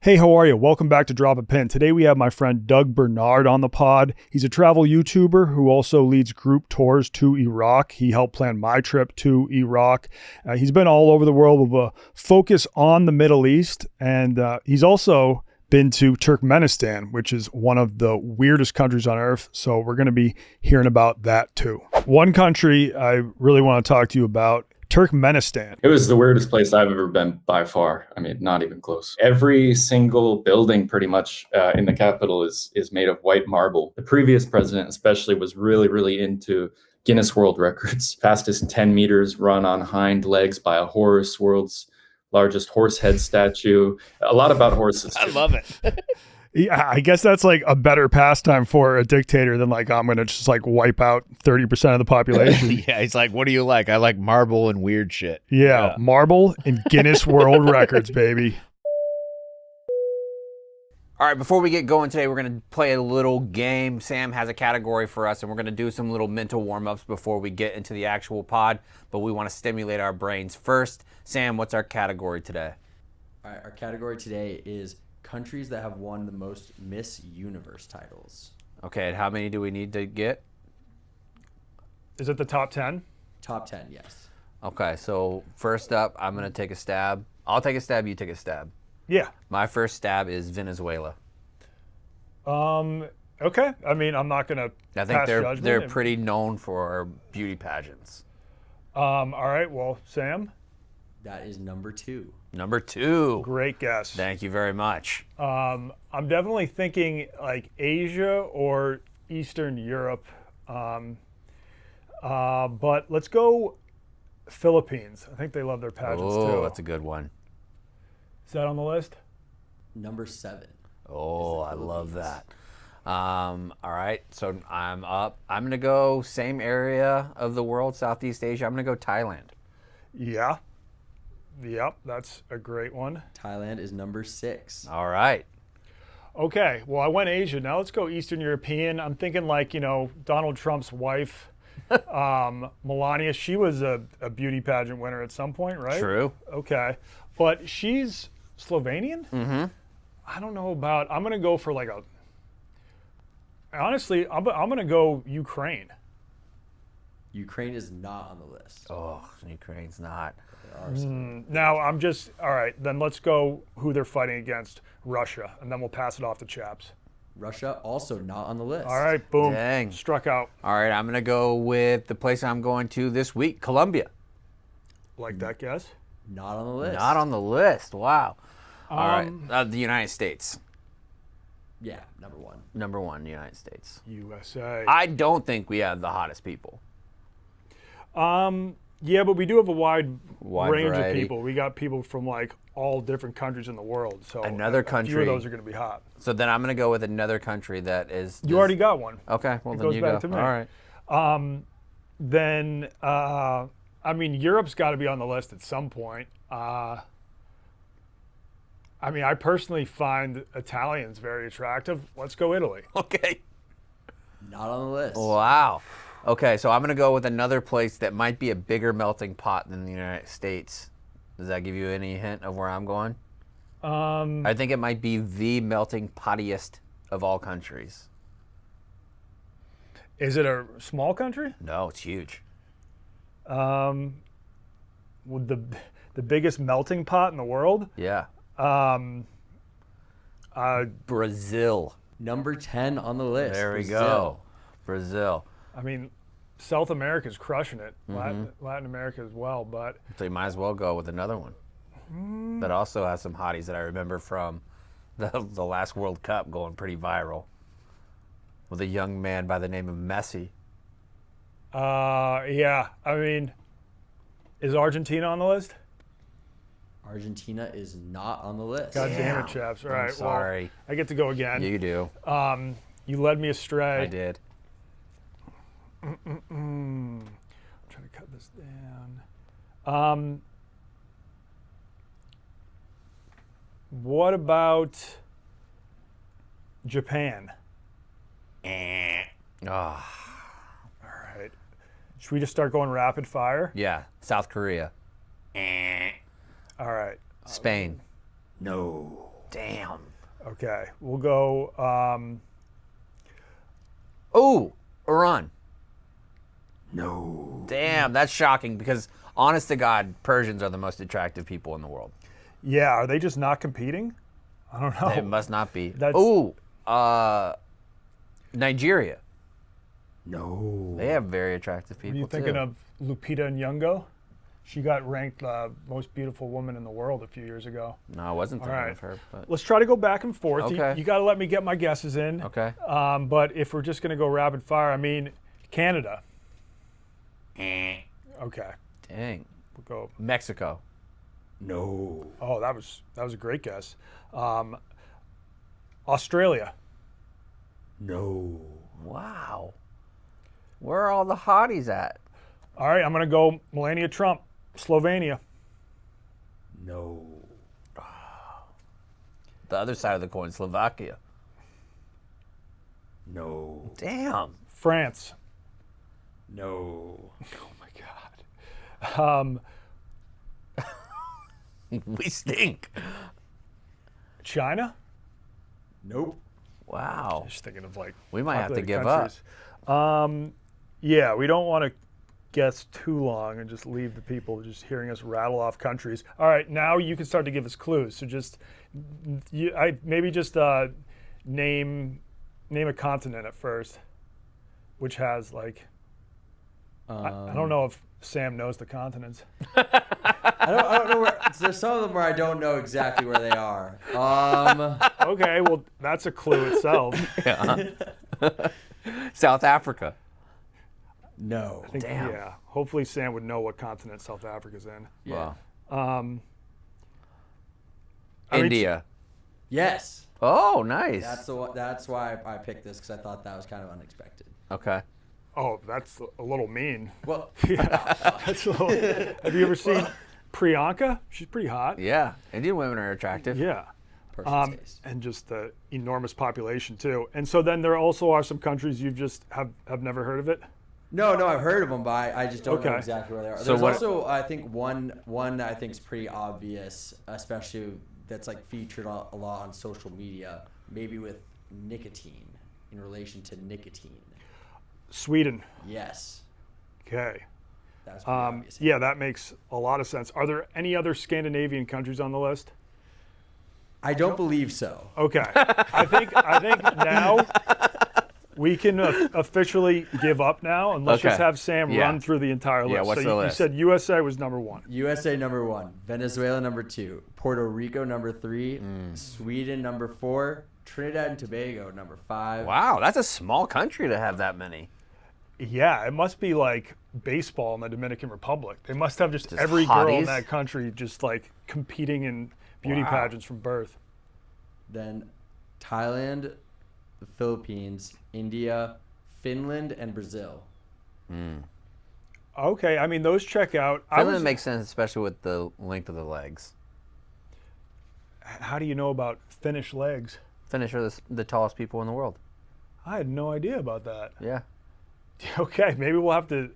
Hey, how are you? Welcome back to Drop a Pin. Today we have my friend Doug Barnard on the pod. He's a travel YouTuber who also leads group tours to Iraq. He helped plan my trip to Iraq. He's been all over the world with a focus on the Middle East, and he's also been to Turkmenistan, which is one of the weirdest countries on earth. So we're going to be hearing about that too. One country I really want to talk to you about, Turkmenistan. It was the weirdest place I've ever been by far. I mean, not even close. Every single building pretty much in the capital is made of white marble. The previous president especially was really into Guinness World Records. Fastest 10 meters run on hind legs by a horse, world's largest horse head statue. A lot about horses. I love it. Yeah, I guess that's like a better pastime for a dictator than like, I'm going to just like wipe out 30% of the population. Yeah, he's like, what do you like? I like marble and weird shit. Yeah, marble and Guinness World Records, baby. All right, before we get going today, we're going to play a little game. Sam has a category for us, and we're going to do some little mental warm-ups before we get into the actual pod, but we want to stimulate our brains first. Sam, what's our category today? All right, our category today is countries that have won the most Miss Universe titles. Okay, and how many do we need to get? Is it the top 10? Top 10, yes. Okay, so first up, I'm going to take a stab. I'll take a stab, you take a stab. Yeah. My first stab is Venezuela. Okay. I mean, I'm not going to I think pass judgment. they're pretty known for beauty pageants. All right, well, Sam? That is number 2. Number 2. Great guess. Thank you very much. I'm definitely thinking like Asia or Eastern Europe. But let's go Philippines. I think they love their pageants too. Oh, that's a good one. Is that on the list? Number 7. Oh, I love that. All right, so I'm up. I'm going to go same area of the world, Southeast Asia. I'm going to go Thailand. Yeah. Yep, that's a great one. Thailand is number 6. All right. Okay, well, I went Asia. Now let's go Eastern European. I'm thinking like, Donald Trump's wife, Melania. She was a beauty pageant winner at some point, right? True. Okay, but she's Slovenian? Mm-hmm. I don't know about, I'm going to go for like honestly, I'm going to go Ukraine. Ukraine is not on the list. Oh, Ukraine's not. There are some. Now, all right, then let's go who they're fighting against, Russia, and then we'll pass it off to Chaps. Russia, also not on the list. All right, boom. Dang. Struck out. All right, I'm going to go with the place I'm going to this week, Colombia. Like that guess? Not on the list. Not on the list. Wow. All right, the United States. Yeah, number 1. Number 1, United States. USA. I don't think we have the hottest people. Yeah, but we do have a wide range variety. of people. We got people from like all different countries in the world. So Another a few country. of those are going to be hot. So then I'm going to go with another country that is. You already got one. Okay, well It then goes you back go. to me. All right. Then, I mean, Europe's got to be on the list at some point. I mean, I personally find Italians very attractive. Let's go Italy. Okay. Not on the list. Wow. Okay, so I'm going to go with another place that might be a bigger melting pot than the United States. Does that give you any hint of where I'm going? I think it might be the melting pottiest of all countries. Is it a small country? No, it's huge. With the biggest melting pot in the world? Yeah. Brazil. Number 10 on the list. There we Brazil. go. Brazil. I mean, South America's crushing it. Mm-hmm. Latin America as well, but So you might as well go with another one that also has some hotties that I remember from the last World Cup going pretty viral with a young man by the name of Messi. yeah. I mean, is Argentina on the list? Argentina is not on the list. God damn it, Chaps. All right, I'm sorry. well, I get to go again. You do. You led me astray. I did. I'm trying to cut this down. What about Japan? Oh, All right. Should we just start going rapid fire? yeah. South Korea. All right. Spain. No. Damn. Okay, we'll go. Oh, Iran. No. Damn, that's shocking because, honest to God, Persians are the most attractive people in the world. Yeah, are they just not competing? I don't know. It must not be. That's- Oh, Nigeria. No. They have very attractive people. Are you thinking too. of Lupita Nyong'o? She got ranked most beautiful woman in the world a few years ago. No, I wasn't thinking All right. of her. But Let's try to go back and forth. Okay. You got to let me get my guesses in. okay. But if we're just going to go rapid fire, I mean, Canada. Okay, Dang. we'll go. Mexico. No. Oh, that was a great guess. Australia. No. Wow. Where are all the hotties at? All right, I'm going to go Melania Trump, Slovenia. No. The other side of the coin, Slovakia. No. Damn. France. No. Oh my God. We stink. China. Nope. Wow. Just thinking of like We might have to populated give up. countries. Yeah, we don't want to guess too long and just leave the people just hearing us rattle off countries. All right, now you can start to give us clues. So just maybe just name a continent at first, which has like I don't know if Sam knows the continents. I don't know where. There's some of them where I don't know exactly where they are. Okay, well that's a clue itself. South Africa. No. I think, Damn. Yeah. Hopefully Sam would know what continent South Africa's in. Yeah. Wow. I mean, India. Yes. Oh, nice. That's the one, that's why I picked this because I thought that was kind of unexpected. Okay. Oh, that's a little mean. Well, Yeah. That's a little, have you ever seen Priyanka? She's pretty hot. Yeah. Indian women are attractive. Yeah. personal taste. And just the enormous population too. And so then there also are some countries you've just have never heard of it. No, I've heard of them, but I just don't know Okay. exactly where they are. So There's what- also, I think, one I think is pretty obvious, especially that's like featured a lot on social media, maybe with nicotine, in relation to nicotine. Sweden. Yes, Okay. that's pretty obvious. Yeah, that makes a lot of sense. Are there any other Scandinavian countries on the list? I don't believe so. Okay. I think now we can officially give up now, and let's Okay. just have Sam Yeah. run through the entire list. Yeah, what's so the you list? said USA was number one. USA number 1, Venezuela number 2, Puerto Rico number 3, Sweden number 4, Trinidad and Tobago number 5. Wow, that's a small country to have that many. Yeah, it must be like baseball in the Dominican Republic. They must have just Just every girl in hotties? that country just like competing in beauty Wow. pageants from birth. Then Thailand, the Philippines, India, Finland, and Brazil. Okay, I mean those check out. Finland makes sense, especially with the length of the legs. How do you know about Finnish legs? Finnish are the tallest people in the world. I had no idea about that. Yeah. Okay, maybe we'll have to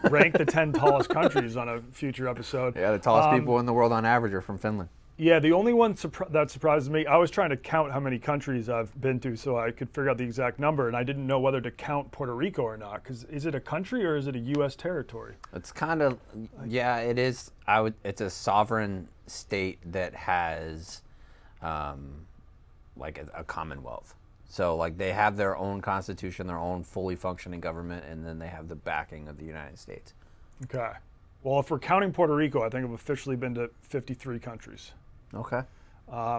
rank the 10 tallest countries on a future episode. Yeah, the tallest people in the world on average are from Finland. Yeah, the only one that surprises me, I was trying to count how many countries I've been to so I could figure out the exact number, and I didn't know whether to count Puerto Rico or not, because is it a country or is it a U.S. territory? It's kind of, yeah, it is. It's a sovereign state that has, like a commonwealth. So like they have their own constitution, their own fully functioning government, and then they have the backing of the United States. Okay. Well, if we're counting Puerto Rico, I think I've officially been to 53 countries. Okay.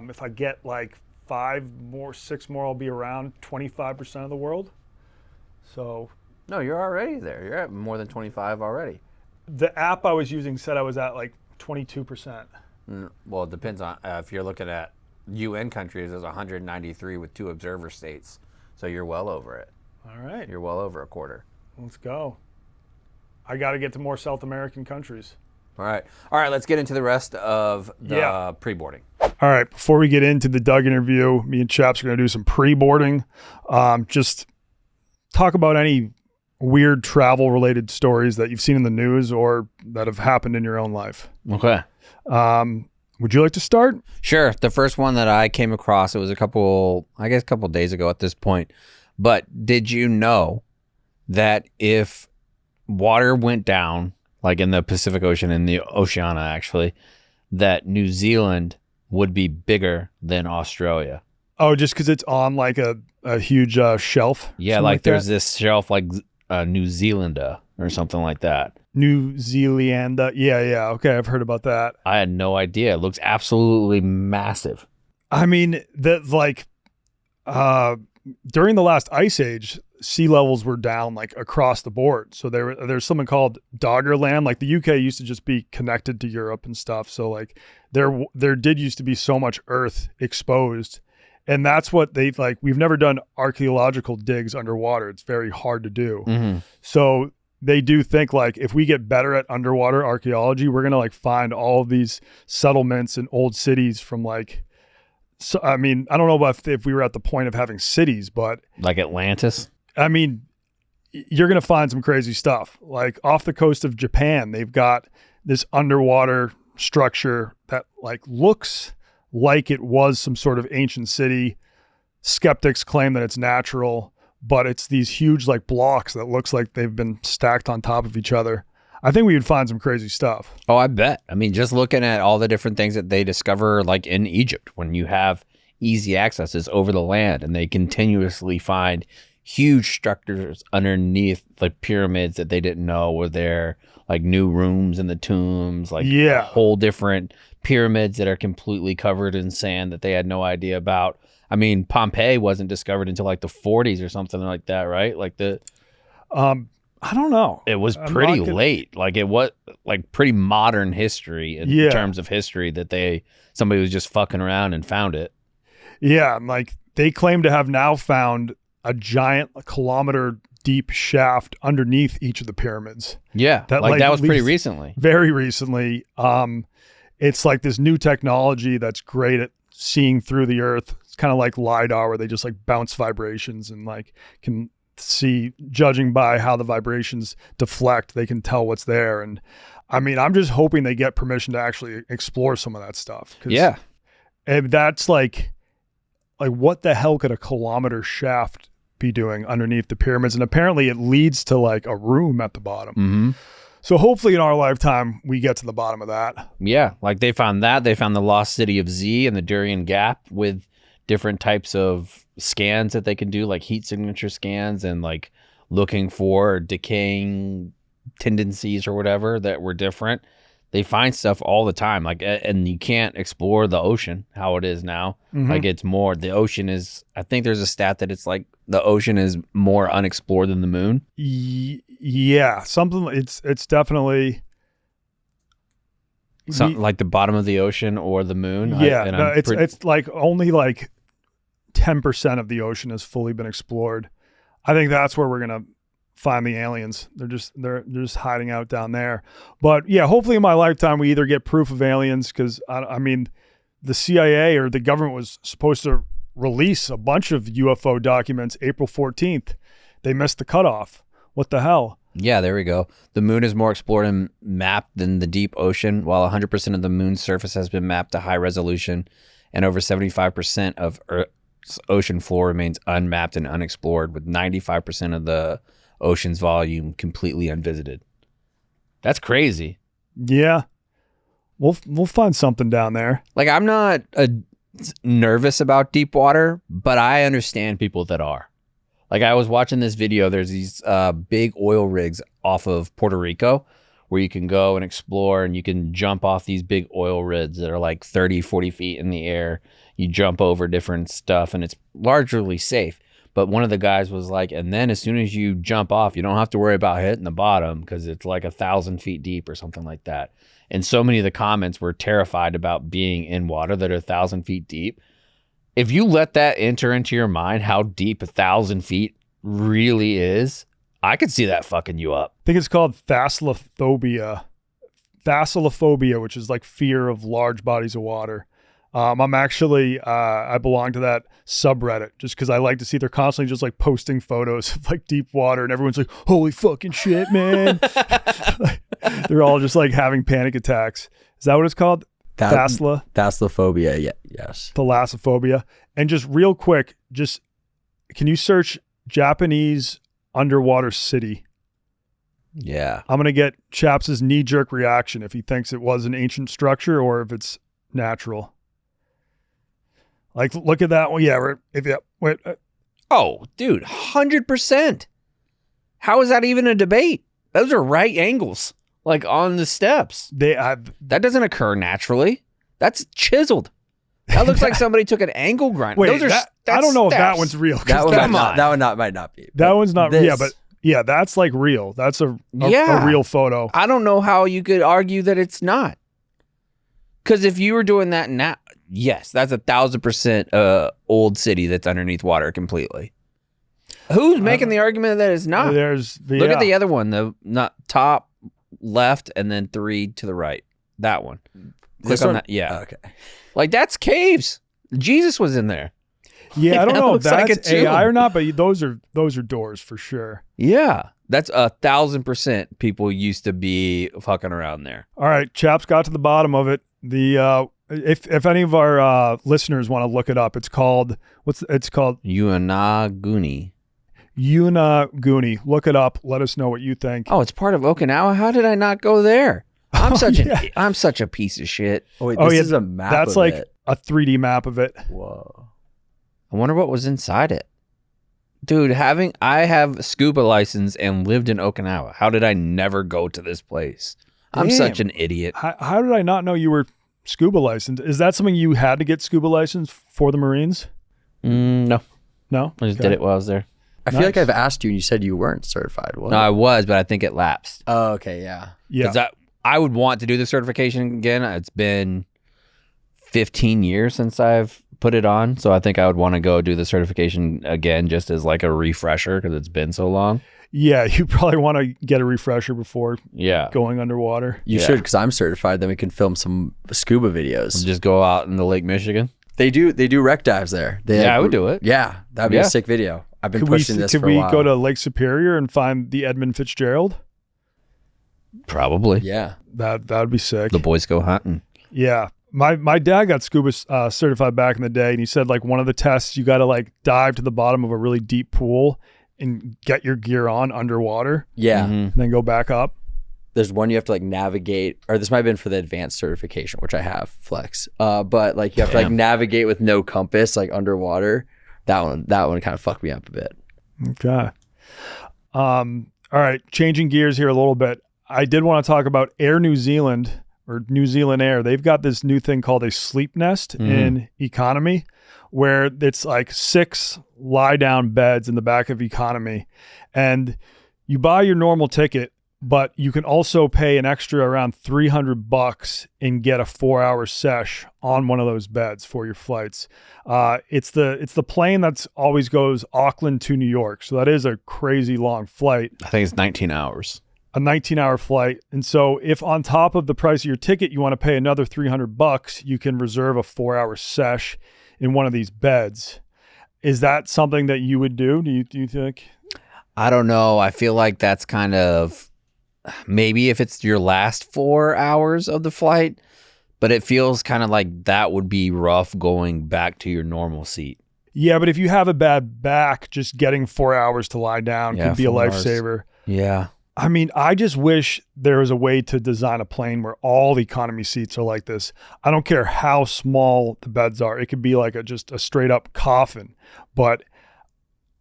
If I get like 6 more, I'll be around 25% of the world. So No, you're already there. You're at more than 25 already. the app I was using said I was at like 22%. Well, it depends on if you're looking at UN countries. There's 193 with 2 observer states, so you're well over it. All right, You're well over a quarter. let's go. I got to get to more South American countries. All right. Let's get into the rest of the pre-boarding. All right, before we get into the Doug interview, me and Chaps are going to do some pre-boarding. Just talk about any weird travel-related stories that you've seen in the news or that have happened in your own life. Okay. Would you like to start? Sure. The first one that I came across, it was a couple days ago at this point. But did you know that if water went down, like in the Pacific Ocean, in the Oceania actually, that New Zealand would be bigger than Australia? Oh, just because it's on like a huge shelf? Yeah, like there's this shelf like New Zealanda or something like that. New Zealand. Yeah. Okay, I've heard about that. I had no idea. It looks absolutely massive. I mean, during the last ice age, sea levels were down like across the board. So there's something called Doggerland. Like the UK used to just be connected to Europe and stuff. So like there did used to be so much earth exposed. And that's what we've never done archaeological digs underwater. It's very hard to do. Mm-hmm. So they do think like if we get better at underwater archaeology, we're going to like find all of these settlements and old cities from like, so, I mean, I don't know about if we were at the point of having cities, but like Atlantis. I mean, you're going to find some crazy stuff. Like off the coast of Japan, they've got this underwater structure that like looks like it was some sort of ancient city. Skeptics claim that it's natural, but it's these huge like blocks that looks like they've been stacked on top of each other. I think we would find some crazy stuff. Oh, I bet. I mean, just looking at all the different things that they discover, like in Egypt, when you have easy accesses over the land and they continuously find huge structures underneath the pyramids that they didn't know were there, like new rooms in the tombs, like whole different pyramids that are completely covered in sand that they had no idea about. I mean, Pompeii wasn't discovered until like the 40s or something like that, right? Like I don't know. It was pretty late. Like it was like pretty modern history in terms of history that somebody was just fucking around and found it. Yeah, like they claim to have now found a giant kilometer deep shaft underneath each of the pyramids. Yeah, that was pretty recently. Very recently. It's like this new technology that's great at seeing through the earth. It's kind of like LiDAR where they just like bounce vibrations and like can see, judging by how the vibrations deflect, they can tell what's there. And I mean, I'm just hoping they get permission to actually explore some of that stuff. Yeah. And that's like what the hell could a kilometer shaft be doing underneath the pyramids? And apparently it leads to like a room at the bottom. Mm-hmm. So hopefully in our lifetime, we get to the bottom of that. Yeah. Like they found that. They found the lost city of Z and the Durian Gap with different types of scans that they can do, like heat signature scans and like looking for decaying tendencies or whatever that were different. They find stuff all the time. Like, and you can't explore the ocean how it is now. Mm-hmm. Like it's more, the ocean is, I think there's a stat that it's like the ocean is more unexplored than the moon. Yeah. Something, it's definitely something like the bottom of the ocean or the moon. Yeah. It's like only like 10% of the ocean has fully been explored. I think that's where we're going to find the aliens. They're just hiding out down there. But yeah, hopefully in my lifetime, we either get proof of aliens. Cause I mean, the CIA or the government was supposed to release a bunch of UFO documents April 14th. They missed the cutoff. What the hell? Yeah, there we go. The moon is more explored and mapped than the deep ocean, while 100% of the moon's surface has been mapped to high resolution, and over 75% of Earth's ocean floor remains unmapped and unexplored, with 95% of the ocean's volume completely unvisited. That's crazy. Yeah. We'll find something down there. Like, I'm not nervous about deep water, but I understand people that are. Like, I was watching this video. There's these big oil rigs off of Puerto Rico where you can go and explore, and you can jump off these big oil rigs that are like 30, 40 feet in the air. You jump over different stuff, and it's largely safe. But one of the guys was like, and then as soon as you jump off, you don't have to worry about hitting the bottom because it's like 1,000 feet deep or something like that. And so many of the comments were terrified about being in water that are 1,000 feet deep. If you let that enter into your mind, how deep 1,000 feet really is, I could see that fucking you up. I think it's called thalassophobia. Thalassophobia, which is like fear of large bodies of water. I'm actually, I belong to that subreddit just because I like to see they're constantly just like posting photos of like deep water and everyone's like, holy fucking shit, man. They're all just like having panic attacks. Is that what it's called? Thalassophobia. Yeah. Yes. Thalassophobia. And just real quick, can you search Japanese underwater city? Yeah. I'm going to get Chaps' knee-jerk reaction if he thinks it was an ancient structure or if it's natural. Like, look at that one. Yeah. Wait. Oh, dude, 100%. How is that even a debate? Those are right angles, like on the steps. That doesn't occur naturally. That's chiseled. That looks like somebody took an angle grinder. Wait, Those are I don't know if that steps. one's real. That one might not be. That one's not. This, Yeah, but yeah, that's like real. That's a real photo. I don't know how you could argue that it's not. Because if you were doing that now, yes, that's 1,000% old city that's underneath water completely. Who's making the argument that it's not? Look at the other one, the not top left and then 3 to the right. That one. Click on that. Yeah. Okay. Like that's caves. Jesus was in there. Yeah, I don't know if like that's AI or not, but those are doors for sure. Yeah, that's 1,000% people used to be fucking around there. All right, Chaps got to the bottom of it. If any of our listeners want to look it up, it's called Unaguni. Unaguni. Look it up. Let us know what you think. Oh, it's part of Okinawa. How did I not go there? I'm such a piece of shit. Oh, wait, this is a map. That's of like it. a 3D map of it. Whoa. I wonder what was inside it. Dude, I have a scuba license and lived in Okinawa. How did I never go to this place? I'm such an idiot. How did I not know you were scuba licensed? Is that something you had to get scuba license for the Marines? No. No? I just did it while I was there. I feel like I've asked you and you said you weren't certified. No, I was, but I think it lapsed. Oh, okay, yeah. Yeah. Because I would want to do the certification again. It's been 15 years since I've put it on, so I think I would want to go do the certification again just as like a refresher because it's been so long. Yeah, you probably want to get a refresher before Yeah. going underwater. You should, because I'm certified. Then we can film some scuba videos. Just go out in the Lake Michigan. They do wreck dives there. I would do it. Yeah, that'd be a sick video. I've been pushing this for a while. Could we go to Lake Superior and find the Edmund Fitzgerald? Probably. Yeah. That would be sick. The boys go hunting. Yeah. My dad got scuba certified back in the day, and he said like one of the tests you got to like dive to the bottom of a really deep pool and get your gear on underwater. Yeah. And then go back up. There's one you have to like navigate, or this might have been for the advanced certification, which I have, flex. But like you have to like navigate with no compass, like underwater. That one kind of fucked me up a bit. Okay. All right. Changing gears here a little bit. I did want to talk about Air New Zealand or New Zealand Air. They've got this new thing called a sleep nest in economy, where it's like 6 lie down beds in the back of economy, and you buy your normal ticket, but you can also pay an extra around $300 and get a 4-hour sesh on one of those beds for your flights. It's the plane that's always goes Auckland to New York. So that is a crazy long flight. I think it's 19 hours. A 19-hour flight. And so if on top of the price of your ticket, you want to pay another $300, you can reserve a 4-hour sesh in one of these beds. Is that something that you would do? Do you think? I don't know. I feel like that's kind of maybe if it's your last 4 hours of the flight, but it feels kind of like that would be rough going back to your normal seat. Yeah, but if you have a bad back, just getting 4 hours to lie down could be a 4 hours. lifesaver. Yeah. I mean, I just wish there was a way to design a plane where all the economy seats are like this. I don't care how small the beds are. It could be like just a straight up coffin, but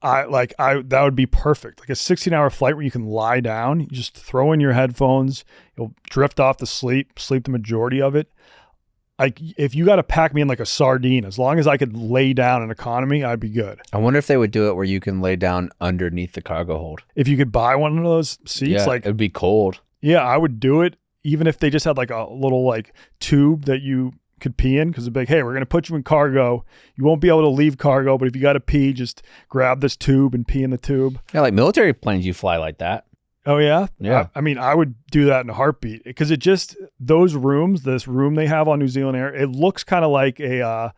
that would be perfect. Like a 16-hour flight where you can lie down, you just throw in your headphones, you'll drift off to sleep the majority of it. Like if you got to pack me in like a sardine, as long as I could lay down in economy, I'd be good. I wonder if they would do it where you can lay down underneath the cargo hold. If you could buy one of those seats, like it'd be cold. Yeah, I would do it. Even if they just had like a little like tube that you could pee in, because it'd be like, hey, we're going to put you in cargo. You won't be able to leave cargo, but if you got to pee, just grab this tube and pee in the tube. Yeah, like military planes, you fly like that. Oh, yeah? Yeah. I mean, I would do that in a heartbeat because those rooms, this room they have on New Zealand Air, it looks kind of like a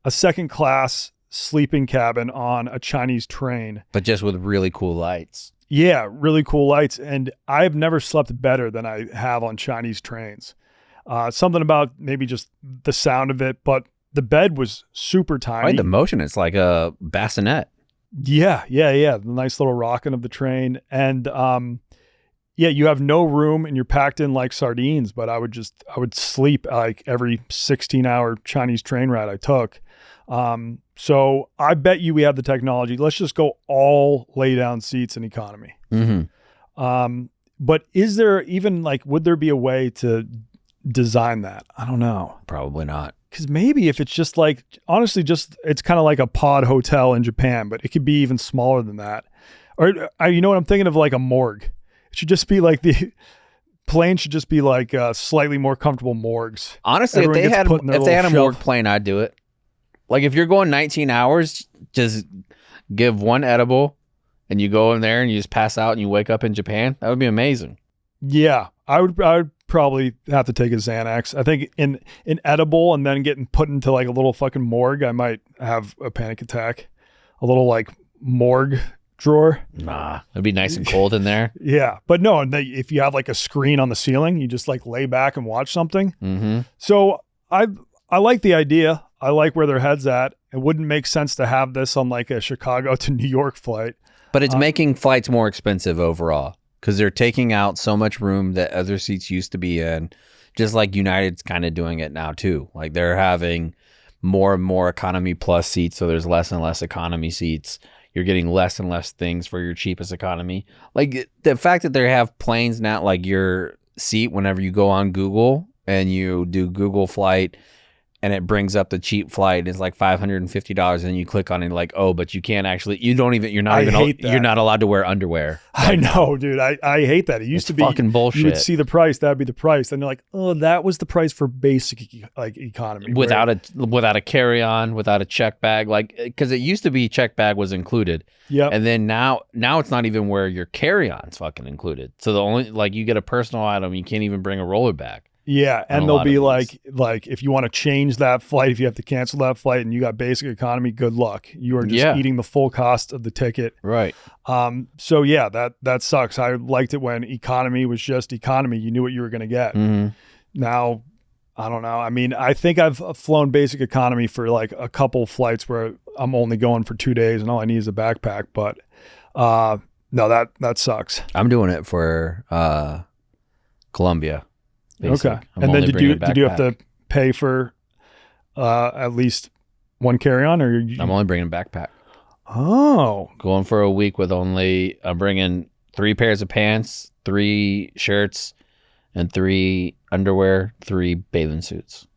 second class sleeping cabin on a Chinese train. But just with really cool lights. Yeah, really cool lights. And I've never slept better than I have on Chinese trains. Something about maybe just the sound of it, but the bed was super tiny. Right, the motion, it's like a bassinet. Yeah. The nice little rocking of the train. And you have no room and you're packed in like sardines, but I would sleep like every 16-hour Chinese train ride I took. So I bet you we have the technology. Let's just go all lay down seats in economy. Mm-hmm. But is there even like, would there be a way to design that? I don't know. Probably not. Because maybe if it's just like, honestly, it's kind of like a pod hotel in Japan, but it could be even smaller than that. Or you know what I'm thinking of, like a morgue. It should just be like the plane should just be like slightly more comfortable morgues. Honestly, Everyone if gets put in their they had a little morgue shelf. plane, I'd do it. Like if you're going 19 hours, just give one edible and you go in there and you just pass out and you wake up in Japan. That would be amazing. Yeah, I would probably have to take a Xanax. I think in edible and then getting put into like a little fucking morgue, I might have a panic attack. A little like morgue drawer. Nah, it'd be nice and cold in there. Yeah, but no, and if you have like a screen on the ceiling, you just like lay back and watch something. Mm-hmm. So I like the idea. I like where their head's at. It wouldn't make sense to have this on like a Chicago to New York flight. But it's making flights more expensive overall because they're taking out so much room that other seats used to be in, just like United's kind of doing it now too. Like they're having more and more economy plus seats, so there's less and less economy seats. You're getting less and less things for your cheapest economy. Like the fact that they have planes now, like your seat, whenever you go on Google and you do Google flight, and it brings up the cheap flight, it's like $550, and you click on it like, oh, but you can't actually, you're not allowed to wear underwear. I know, dude. I hate that. It used to be fucking bullshit. You would see the price, that'd be the price. Then you're like, oh, that was the price for basic like economy. Without a carry-on, without a check bag, like, because it used to be check bag was included. Yeah. And then now it's not even where your carry-on's fucking included. So the only, like, you get a personal item, you can't even bring a roller bag. Yeah, and they'll be like if you want to change that flight, if you have to cancel that flight and you got basic economy, good luck. You are just eating the full cost of the ticket. Right. So yeah, that sucks. I liked it when economy was just economy. You knew what you were going to get. Mm-hmm. Now, I don't know. I mean, I think I've flown basic economy for like a couple flights where I'm only going for 2 days and all I need is a backpack. But no, that sucks. I'm doing it for Colombia. Basic. Okay. And then did you have to pay for at least one carry-on, or I'm only bringing a backpack. Oh, going for a week with I'm bringing 3 pairs of pants, 3 shirts, and 3 underwear, 3 bathing suits.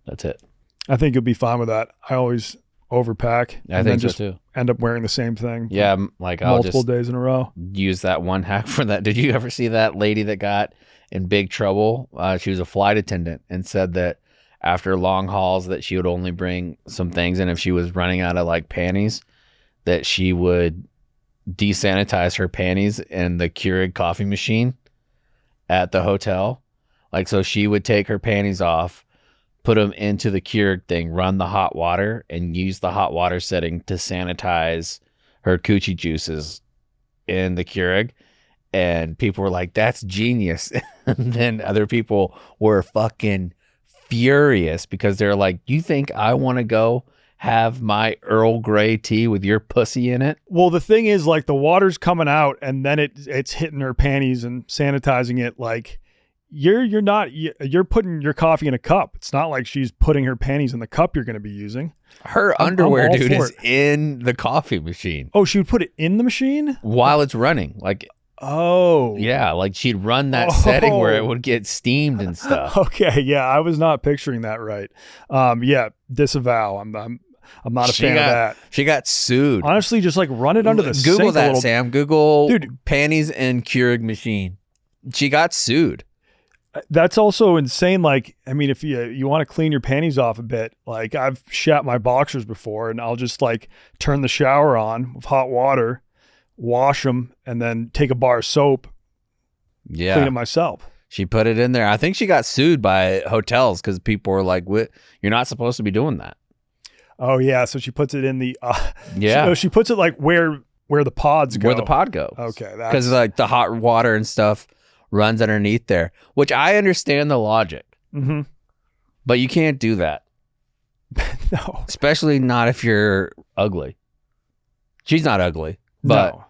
That's it. I think you'll be fine with that. I always overpack. I think so too. End up wearing the same thing. Yeah, like I'll multiple just days in a row. Use that one hack for that. Did you ever see that lady that got in big trouble? She was a flight attendant and said that after long hauls that she would only bring some things, and if she was running out of like panties, that she would desanitize her panties in the Keurig coffee machine at the hotel. Like, so she would take her panties off, put them into the Keurig thing, run the hot water, and use the hot water setting to sanitize her coochie juices in the Keurig. And people were like, that's genius. And then other people were fucking furious because they're like, you think I want to go have my Earl Grey tea with your pussy in it? Well, the thing is, like, the water's coming out and then it's hitting her panties and sanitizing it. Like, you're putting your coffee in a cup. It's not like she's putting her panties in the cup you're going to be using. Her underwear, dude, is in the coffee machine. Oh, she would put it in the machine while it's running. Like, oh yeah, like she'd run that setting where it would get steamed and stuff. Okay, yeah, I was not picturing that right. Yeah, disavow. I'm not a fan of that. She got sued. Honestly, just like run it under the sink. Google that, Sam. Google dude, panties and Keurig machine. She got sued. That's also insane. Like, I mean, if you want to clean your panties off a bit, like I've shat my boxers before, and I'll just like turn the shower on with hot water, wash them, and then take a bar of soap, clean it myself. She put it in there. I think she got sued by hotels because people were like, "What? You're not supposed to be doing that." Oh yeah, so she puts it in the she puts it like where the pods go. Where the pod goes. Okay, because like the hot water and stuff runs underneath there, which I understand the logic. Mm-hmm. But you can't do that. No. Especially not if you're ugly. She's not ugly. But No.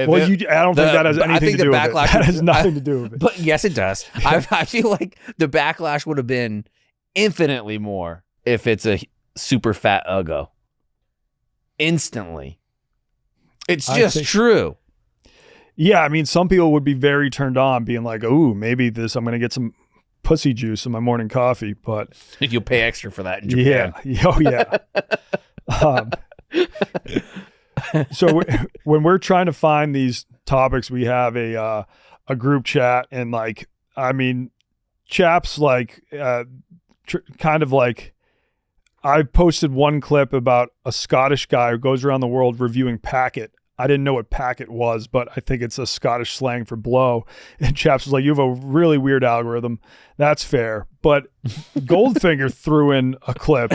Well, I don't think that has anything to do with it. That has nothing to do with it. But yes, it does. I feel like the backlash would have been infinitely more if it's a super fat uggo. Instantly. It's just true. Yeah, I mean, some people would be very turned on, being like, "Ooh, maybe I'm going to get some pussy juice in my morning coffee." But you'll pay extra for that in Japan. Yeah, oh yeah. So when we're trying to find these topics, we have a group chat, and like, I mean, Chaps like kind of like. I posted one clip about a Scottish guy who goes around the world reviewing packet. I didn't know what packet was, but I think it's a Scottish slang for blow. And Chaps was like, "You have a really weird algorithm." That's fair. But Goldfinger threw in a clip,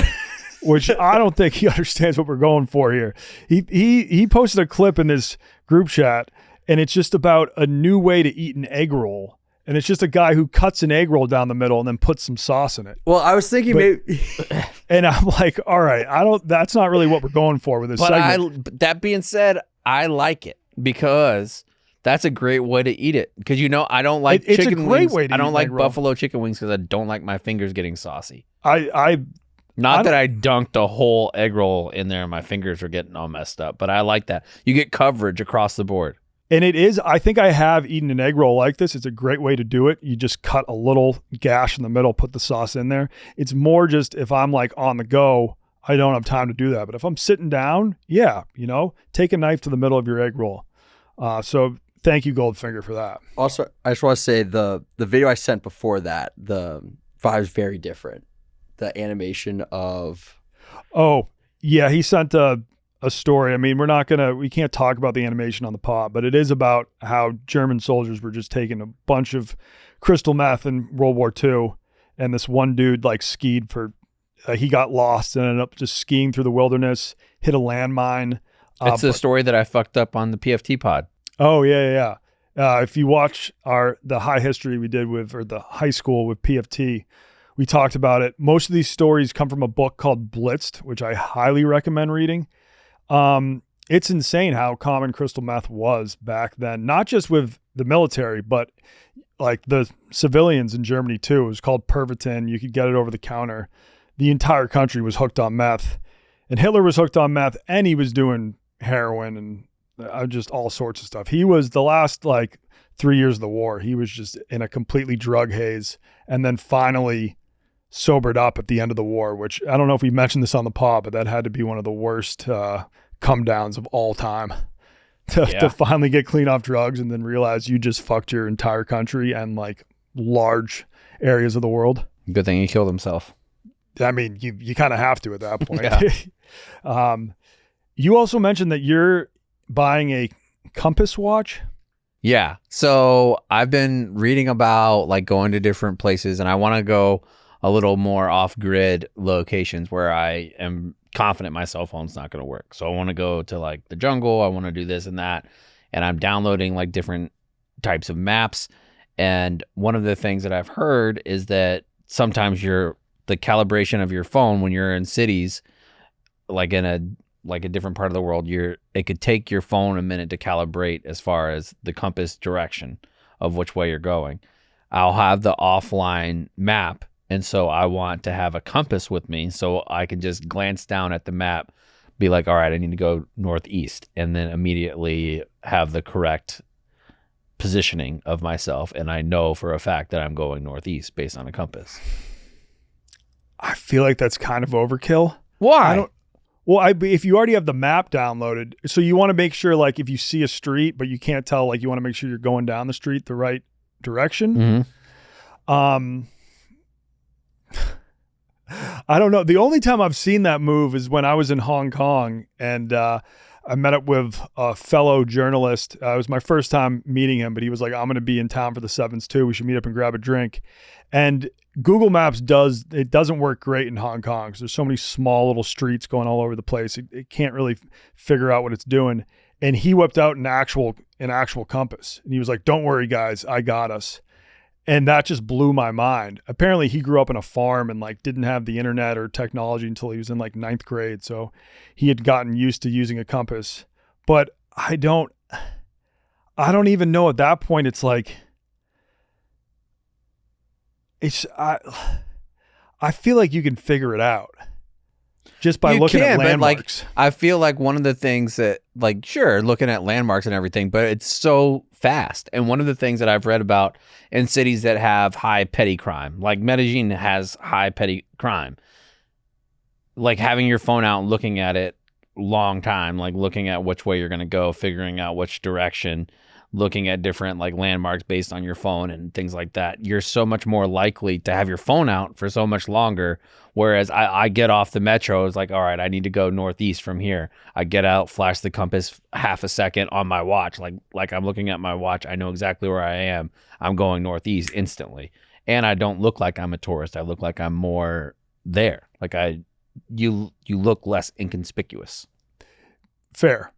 which I don't think he understands what we're going for here. He posted a clip in this group chat, and it's just about a new way to eat an egg roll. And it's just a guy who cuts an egg roll down the middle and then puts some sauce in it. Well, I was thinking maybe. And I'm like, all right, that's not really what we're going for with this segment. But that being said, I like it because that's a great way to eat it. Because I don't like it's chicken a great wings. way to I don't eat like egg roll. buffalo chicken wings because I don't like my fingers getting saucy. Not that I dunked a whole egg roll in there and my fingers were getting all messed up, but I like that. You get coverage across the board. And I think I have eaten an egg roll like this. It's a great way to do it. You just cut a little gash in the middle, put the sauce in there. It's more just if I'm like on the go, I don't have time to do that. But if I'm sitting down, yeah, take a knife to the middle of your egg roll. So thank you, Goldfinger, for that. Also, I just want to say the video I sent before that, the vibe's very different. The animation of... Oh, yeah, he sent a story. I mean, we can't talk about the animation on the pod, but it is about how German soldiers were just taking a bunch of crystal meth in World War II. And this one dude like skied he got lost and ended up just skiing through the wilderness, hit a landmine. It's the story that I fucked up on the PFT pod. Oh yeah. If you watch the high history we did or the high school with PFT, we talked about it. Most of these stories come from a book called Blitzed, which I highly recommend reading. It's insane how common crystal meth was back then, not just with the military, but like the civilians in Germany too. It was called Pervitin. You could get it over the counter. The entire country was hooked on meth, and Hitler was hooked on meth, and he was doing heroin and just all sorts of stuff. He was the last 3 years of the war. He was just in a completely drug haze, and then finally sobered up at the end of the war, which I don't know if we mentioned this on the pod, but that had to be one of the worst come downs of all time to finally get clean off drugs and then realize you just fucked your entire country and large areas of the world. Good thing he killed himself. I mean, you kind of have to at that point. You also mentioned that you're buying a compass watch. Yeah. So I've been reading about going to different places, and I want to go a little more off-grid locations where I am confident my cell phone's not going to work. So I want to go to the jungle. I want to do this and that. And I'm downloading different types of maps. And one of the things that I've heard is that sometimes the calibration of your phone when you're in cities, in a different part of the world, it could take your phone a minute to calibrate as far as the compass direction of which way you're going. I'll have the offline map. And so I want to have a compass with me so I can just glance down at the map, be like, all right, I need to go northeast, and then immediately have the correct positioning of myself. And I know for a fact that I'm going northeast based on a compass. I feel like that's kind of overkill. Why? If you already have the map downloaded, so you want to make sure if you see a street, but you can't tell, you want to make sure you're going down the street the right direction. Mm-hmm. I don't know. The only time I've seen that move is when I was in Hong Kong and I met up with a fellow journalist. It was my first time meeting him, but he was like, I'm going to be in town for the Sevens too. We should meet up and grab a drink. And Google Maps doesn't work great in Hong Kong because there's so many small little streets going all over the place. It can't really figure out what it's doing. And he whipped out an actual compass. And he was like, don't worry, guys, I got us. And that just blew my mind. Apparently he grew up in a farm and like didn't have the internet or technology until he was in like 9th grade. So he had gotten used to using a compass. But I don't even know at that point. It's like, I feel like you can figure it out just by looking at landmarks. But like, I feel like one of the things that, like, sure, looking at landmarks and everything, but it's so fast. And one of the things that I've read about in cities that have high petty crime, like Medellin has high petty crime, like having your phone out and looking at it long time, like looking at which way you're going to go, figuring out which direction, looking at different like landmarks based on your phone and things like that. You're so much more likely to have your phone out for so much longer. Whereas I get off the metro, it's like, all right, I need to go northeast from here. I get out, flash the compass half a second on my watch. Like I'm looking at my watch. I know exactly where I am. I'm going northeast instantly. And I don't look like I'm a tourist. I look like I'm more there. Like you look less inconspicuous. Fair.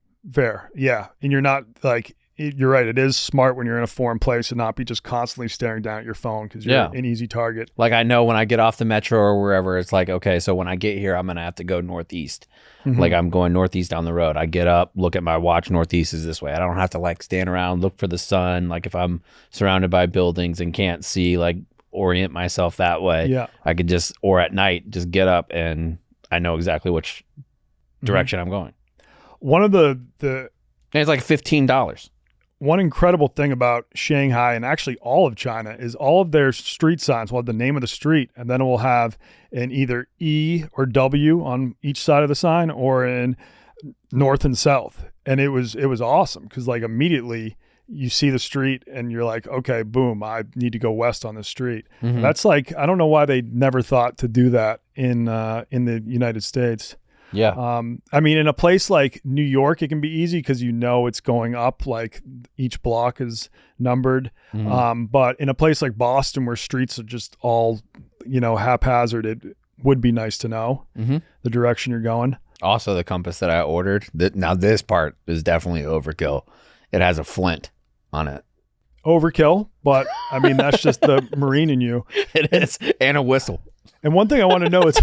Yeah. And you're not like, you're right. It is smart when you're in a foreign place to not be just constantly staring down at your phone because you're an easy target. Like I know when I get off the metro or wherever, it's like, okay, so when I get here, I'm going to have to go northeast. Mm-hmm. Like I'm going northeast down the road. I get up, look at my watch, northeast is this way. I don't have to like stand around, look for the sun. Like if I'm surrounded by buildings and can't see, like orient myself that way. Yeah. I could just, or at night, just get up and I know exactly which direction I'm going. One of the and it's like $15. One incredible thing about Shanghai and actually all of China is all of their street signs will have the name of the street, and then it will have an either E or W on each side of the sign or in north and south. And it was awesome because like immediately you see the street and you're like, okay, boom, I need to go west on this street. Mm-hmm. That's like, I don't know why they never thought to do that in the United States. Yeah. I mean, in a place like New York, it can be easy because you know it's going up, like each block is numbered. Mm-hmm. But in a place like Boston where streets are just all, haphazard, it would be nice to know the direction you're going. Also, the compass that I ordered, now this part is definitely overkill. It has a flint on it. Overkill, but I mean, that's just the Marine in you. It is, and a whistle. And one thing I want to know is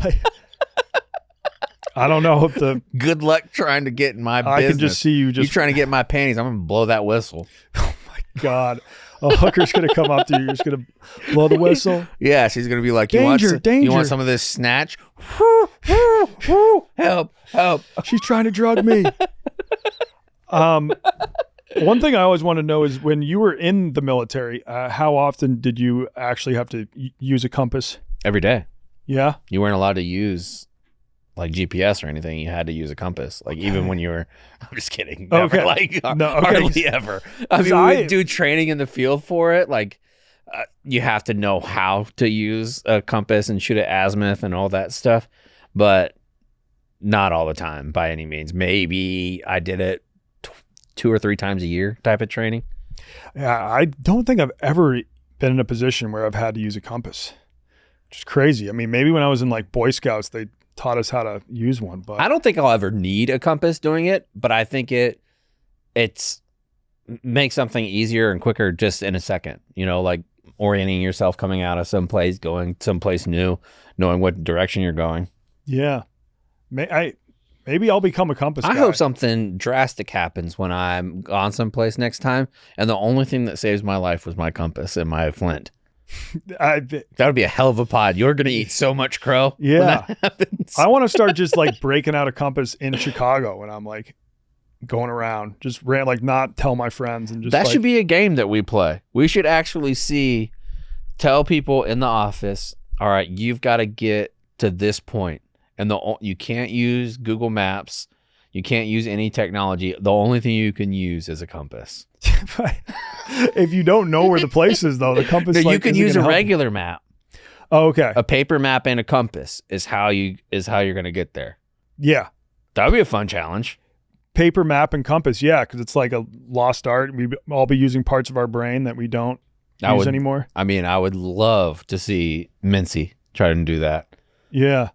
I don't know if good luck trying to get in my business. I can just see you trying to get my panties. I'm going to blow that whistle. Oh my God. A hooker's going to come up to you. You're just going to blow the whistle. Yeah. She's going to be like, danger. You want some of this snatch? Help. She's trying to drug me. One thing I always want to know is when you were in the military, how often did you actually have to use a compass? Every day. Yeah. You weren't allowed to use like GPS or anything. You had to use a compass. Like even when you were, I'm just kidding. Never, hardly ever. I mean, we would do training in the field for it. Like you have to know how to use a compass and shoot at azimuth and all that stuff, but not all the time by any means. Maybe I did it 2 or 3 times a year type of training. Yeah. I don't think I've ever been in a position where I've had to use a compass. Which is crazy. I mean, maybe when I was in like Boy Scouts, they taught us how to use one, but I don't think I'll ever need a compass doing it, but I think it's makes something easier and quicker just in a second, like orienting yourself coming out of someplace, going someplace new, knowing what direction you're going. Yeah. Maybe I'll become a compass guy. I hope something drastic happens when I'm on someplace next time, and the only thing that saves my life was my compass and my flint. That would be a hell of a pod. You're going to eat so much crow when that happens. I want to start just like breaking out a compass in Chicago when I'm like going around, just not tell my friends. And just that should be a game that we play. We should actually tell people in the office, all right, you've got to get to this point. And you can't use Google Maps. You can't use any technology. The only thing you can use is a compass. If you don't know where the place is, though, the compass. You can use a regular map. Oh, okay. A paper map and a compass is how you're going to get there. Yeah, that would be a fun challenge. Paper map and compass, yeah, because it's like a lost art. We'd all be using parts of our brain that we don't use anymore. I mean, I would love to see Mincy try to do that. Yeah.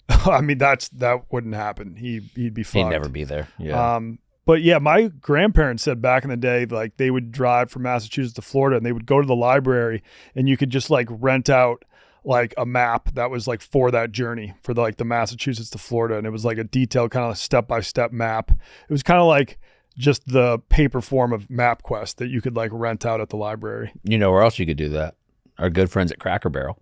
I mean, that wouldn't happen. He'd be fucked. He'd never be there. Yeah. But yeah, my grandparents said back in the day, like they would drive from Massachusetts to Florida and they would go to the library and you could just like rent out like a map that was like for that journey for the Massachusetts to Florida. And it was like a detailed kind of step-by-step map. It was kind of like just the paper form of MapQuest that you could like rent out at the library. You know where else you could do that? Our good friends at Cracker Barrel.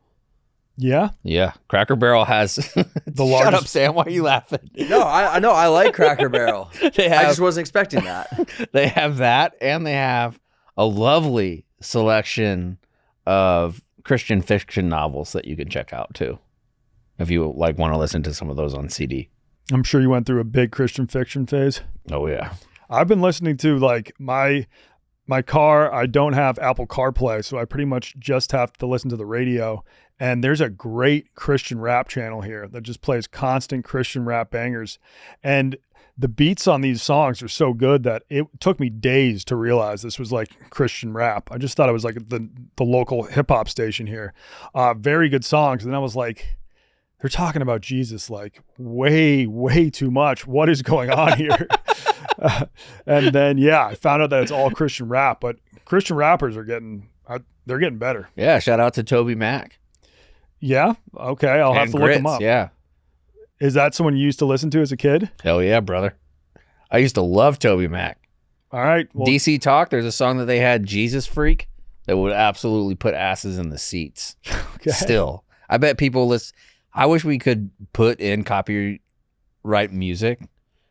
Yeah. Yeah. Cracker Barrel has The Shut largest- up, Sam. Why are you laughing? No, I know. I like Cracker Barrel. They I have, just wasn't expecting that. they have that, and they have a lovely selection of Christian fiction novels that you can check out too, if you like want to listen to some of those on CD. I'm sure you went through a big Christian fiction phase. Oh yeah. I've been listening to like my car. I don't have Apple CarPlay, so I pretty much just have to listen to the radio. And there's a great Christian rap channel here that just plays constant Christian rap bangers. And the beats on these songs are so good that it took me days to realize this was like Christian rap. I just thought it was like the local hip hop station here. Very good songs. And I was like, they're talking about Jesus like way, way too much. What is going on here? And then, yeah, I found out that it's all Christian rap, but Christian rappers are they're getting better. Yeah. Shout out to Toby Mac. Yeah. Okay. I'll have And to look Grits, them up. Yeah. Is that someone you used to listen to as a kid? Hell yeah, brother. I used to love Toby Mac. All right. Well, DC Talk, there's a song that they had, Jesus Freak, that would absolutely put asses in the seats. okay. Still. I bet people listen. I wish we could put in copyright music,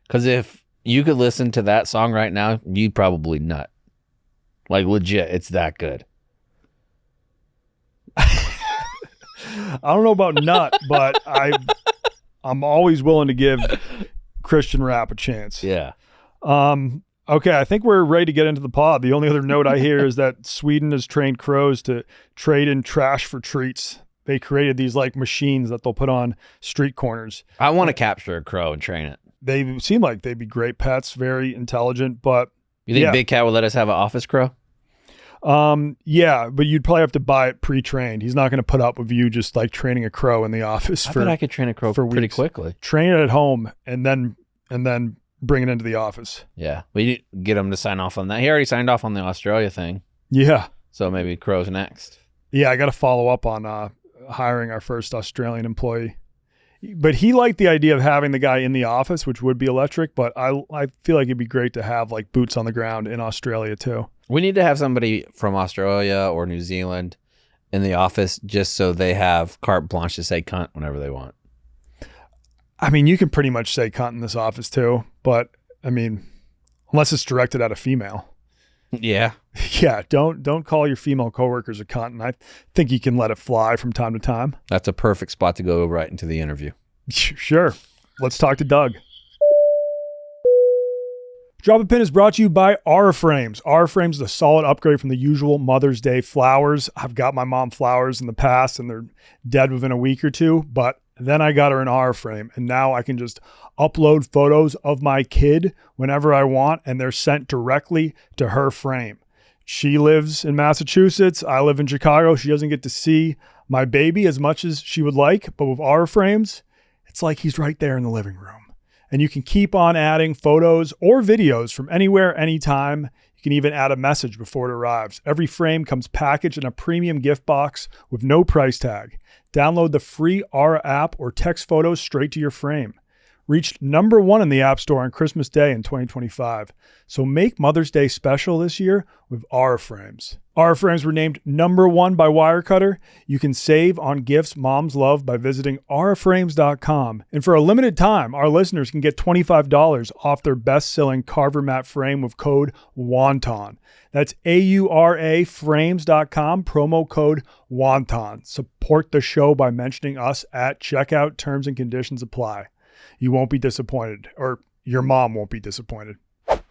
because if you could listen to that song right now, you'd probably nut. Like legit, it's that good. I don't know about nut, but I'm always willing to give Christian rap a chance. Yeah. Okay, I think we're ready to get into the pod. The only other note I hear is that Sweden has trained crows to trade in trash for treats. They created these like machines that they'll put on street corners. I want to capture a crow and train it. They seem like they'd be great pets, very intelligent, but You think yeah. Big Cat would let us have an office crow? Yeah, but you'd probably have to buy it pre-trained. He's not going to put up with you just like training a crow in the office I for bet I could train a crow for pretty weeks. quickly. Train it at home and then bring it into the office. Yeah. We need to get him to sign off on that. He already signed off on the Australia thing. Yeah. So maybe crow's next. Yeah, I got to follow up on hiring our first Australian employee. But he liked the idea of having the guy in the office, which would be electric, but I feel like it'd be great to have like boots on the ground in Australia too. We need to have somebody from Australia or New Zealand in the office just so they have carte blanche to say cunt whenever they want. I mean, you can pretty much say cunt in this office too, but I mean, unless it's directed at a female. Yeah. Yeah, don't call your female coworkers a cunt, and I think you can let it fly from time to time. That's a perfect spot to go right into the interview. Sure. Let's talk to Doug. Drop a Pin is brought to you by Aura Frames. Aura Frames is a solid upgrade from the usual Mother's Day flowers. I've got my mom flowers in the past, and they're dead within a week or two, but then I got her an Aura Frame, and now I can just upload photos of my kid whenever I want, and they're sent directly to her frame. She lives in Massachusetts. I live in Chicago. She doesn't get to see my baby as much as she would like, but with Aura Frames, it's like he's right there in the living room. And you can keep on adding photos or videos from anywhere, anytime. You can even add a message before it arrives. Every frame comes packaged in a premium gift box with no price tag. Download the free Aura app or text photos straight to your frame. Reached number 1 in the App Store on Christmas Day in 2025. So make Mother's Day special this year with Aura Frames. Aura Frames were named number 1 by Wirecutter. You can save on gifts moms love by visiting auraframes.com. And for a limited time, our listeners can get $25 off their best-selling Carver Mat frame with code WONTON. That's AURAFrames.com, promo code WONTON. Support the show by mentioning us at checkout. Terms and conditions apply. You won't be disappointed, or your mom won't be disappointed.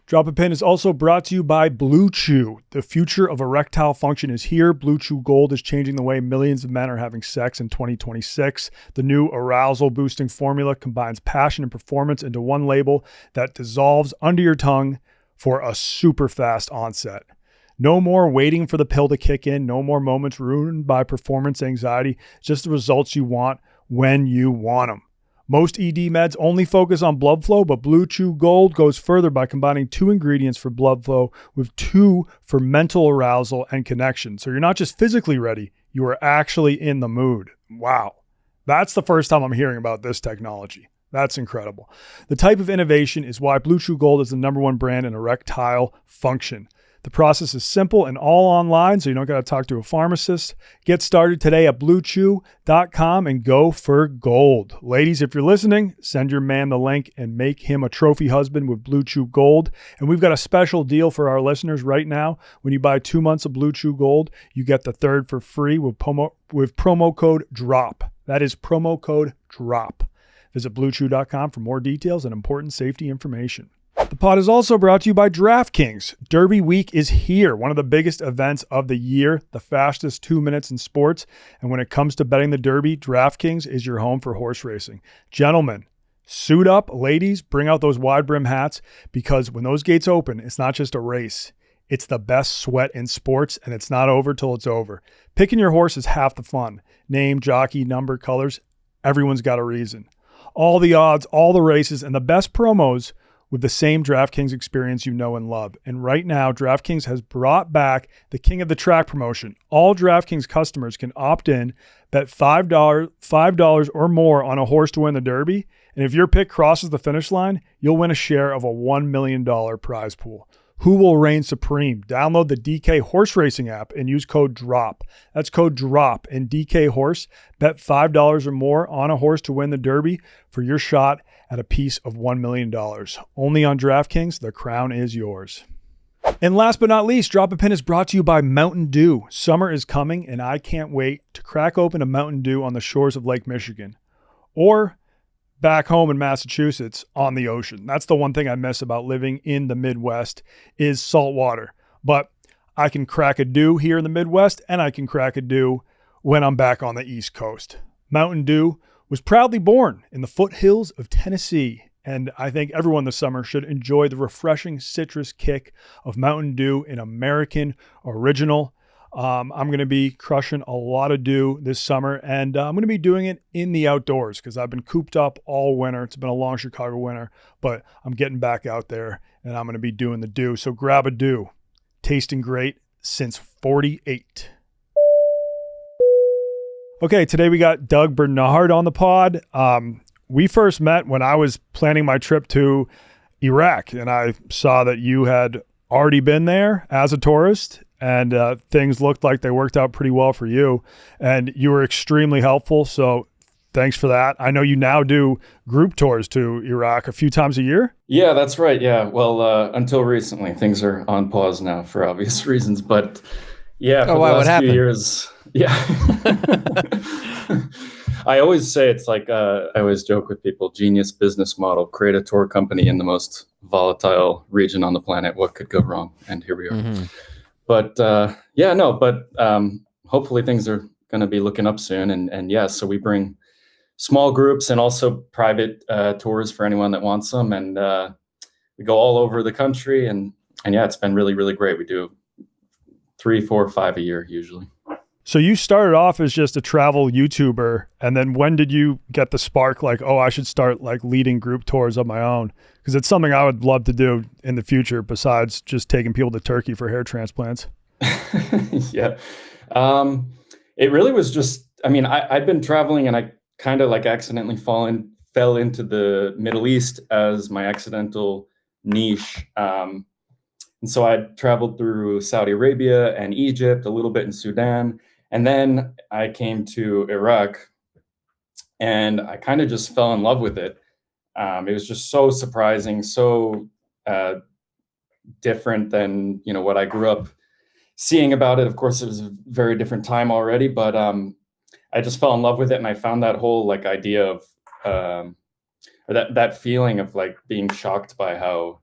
Drop a Pin is also brought to you by Blue Chew. The future of erectile function is here. Blue Chew Gold is changing the way millions of men are having sex in 2026. The new arousal-boosting formula combines passion and performance into one label that dissolves under your tongue for a super fast onset. No more waiting for the pill to kick in. No more moments ruined by performance anxiety. Just the results you want when you want them. Most ED meds only focus on blood flow, but Blue Chew Gold goes further by combining 2 ingredients for blood flow with 2 for mental arousal and connection. So you're not just physically ready, you are actually in the mood. Wow. That's the first time I'm hearing about this technology. That's incredible. The type of innovation is why Blue Chew Gold is the #1 brand in erectile function. The process is simple and all online, so you don't got to talk to a pharmacist. Get started today at bluechew.com and go for gold. Ladies, if you're listening, send your man the link and make him a trophy husband with Blue Chew Gold. And we've got a special deal for our listeners right now. When you buy 2 months of Blue Chew Gold, you get the third for free with promo code DROP. That is promo code DROP. Visit bluechew.com for more details and important safety information. The pod is also brought to you by DraftKings. Derby Week is here, one of the biggest events of the year, the fastest 2 minutes in sports. And when it comes to betting the Derby, DraftKings is your home for horse racing. Gentlemen, suit up. Ladies, bring out those wide brim hats, because when those gates open, it's not just a race. It's the best sweat in sports, and it's not over till it's over. Picking your horse is half the fun. Name, jockey, number, colors, everyone's got a reason. All the odds, all the races, and the best promos with the same DraftKings experience you know and love. And right now, DraftKings has brought back the King of the Track promotion. All DraftKings customers can opt in, bet $5 or more on a horse to win the Derby. And if your pick crosses the finish line, you'll win a share of a $1 million prize pool. Who will reign supreme? Download the DK Horse Racing app and use code DROP. That's code DROP in DK Horse. Bet $5 or more on a horse to win the Derby for your shot at a piece of $1 million. Only on DraftKings, the crown is yours. And last but not least, Drop a Pin is brought to you by Mountain Dew. Summer is coming, and I can't wait to crack open a Mountain Dew on the shores of Lake Michigan. Or back home in Massachusetts on the ocean. That's the one thing I miss about living in the Midwest is salt water. But I can crack a dew here in the Midwest, and I can crack a dew when I'm back on the East Coast. Mountain Dew was proudly born in the foothills of Tennessee, and I think everyone this summer should enjoy the refreshing citrus kick of Mountain Dew, an American original. I'm going to be crushing a lot of dew this summer, and I'm going to be doing it in the outdoors because I've been cooped up all winter. It's been a long Chicago winter, but I'm getting back out there, and I'm going to be doing the dew. So grab a dew. Tasting great since 48. Okay, today we got Doug Barnard on the pod. We first met when I was planning my trip to Iraq, and I saw that you had already been there as a tourist, and things looked like they worked out pretty well for you, and you were extremely helpful, so thanks for that. I know you now do group tours to Iraq a few times a year? Yeah, that's right. Yeah, well, until recently. Things are on pause now for obvious reasons, but yeah, for the last few years, yeah. I always say it's like, I always joke with people, genius business model, create a tour company in the most volatile region on the planet. What could go wrong? And here we are. Mm-hmm. But hopefully things are going to be looking up soon. And yeah, so we bring small groups and also private tours for anyone that wants them. And we go all over the country. And yeah, it's been really, really great. We do 3, 4, 5 a year usually. So you started off as just a travel YouTuber, and then when did you get the spark like, oh, I should start like leading group tours of my own? Because it's something I would love to do in the future besides just taking people to Turkey for hair transplants. Yeah. It really was just, I mean, I'd been traveling and I kind of like accidentally fell into the Middle East as my accidental niche. And so I traveled through Saudi Arabia and Egypt, a little bit in Sudan. And then I came to Iraq and I kind of just fell in love with it. It was just so surprising, so different than, what I grew up seeing about it. Of course, it was a very different time already, but I just fell in love with it. And I found that whole like idea of, or that feeling of like being shocked by how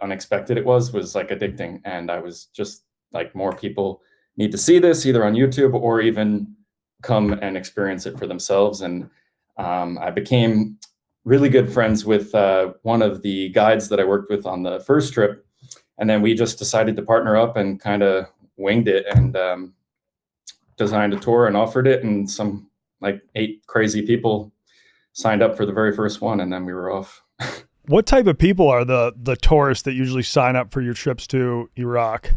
unexpected it was like addicting. And I was just like, more people need to see this either on YouTube or even come and experience it for themselves. And I became really good friends with one of the guides that I worked with on the first trip. And then we just decided to partner up and kind of winged it and designed a tour and offered it. And some like 8 crazy people signed up for the very first one, and then we were off. What type of people are the tourists that usually sign up for your trips to Iraq?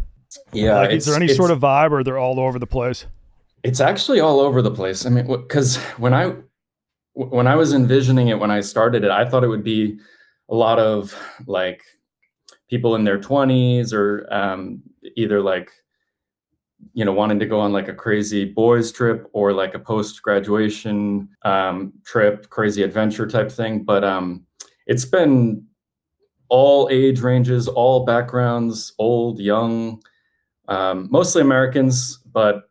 Yeah, Like, is there any sort of vibe, or they're all over the place? It's actually all over the place. I mean, because when I was envisioning it, when I started it, I thought it would be a lot of like people in their 20s, or either like, wanting to go on like a crazy boys trip, or like a post-graduation trip, crazy adventure type thing. But it's been all age ranges, all backgrounds, old, young, mostly Americans, but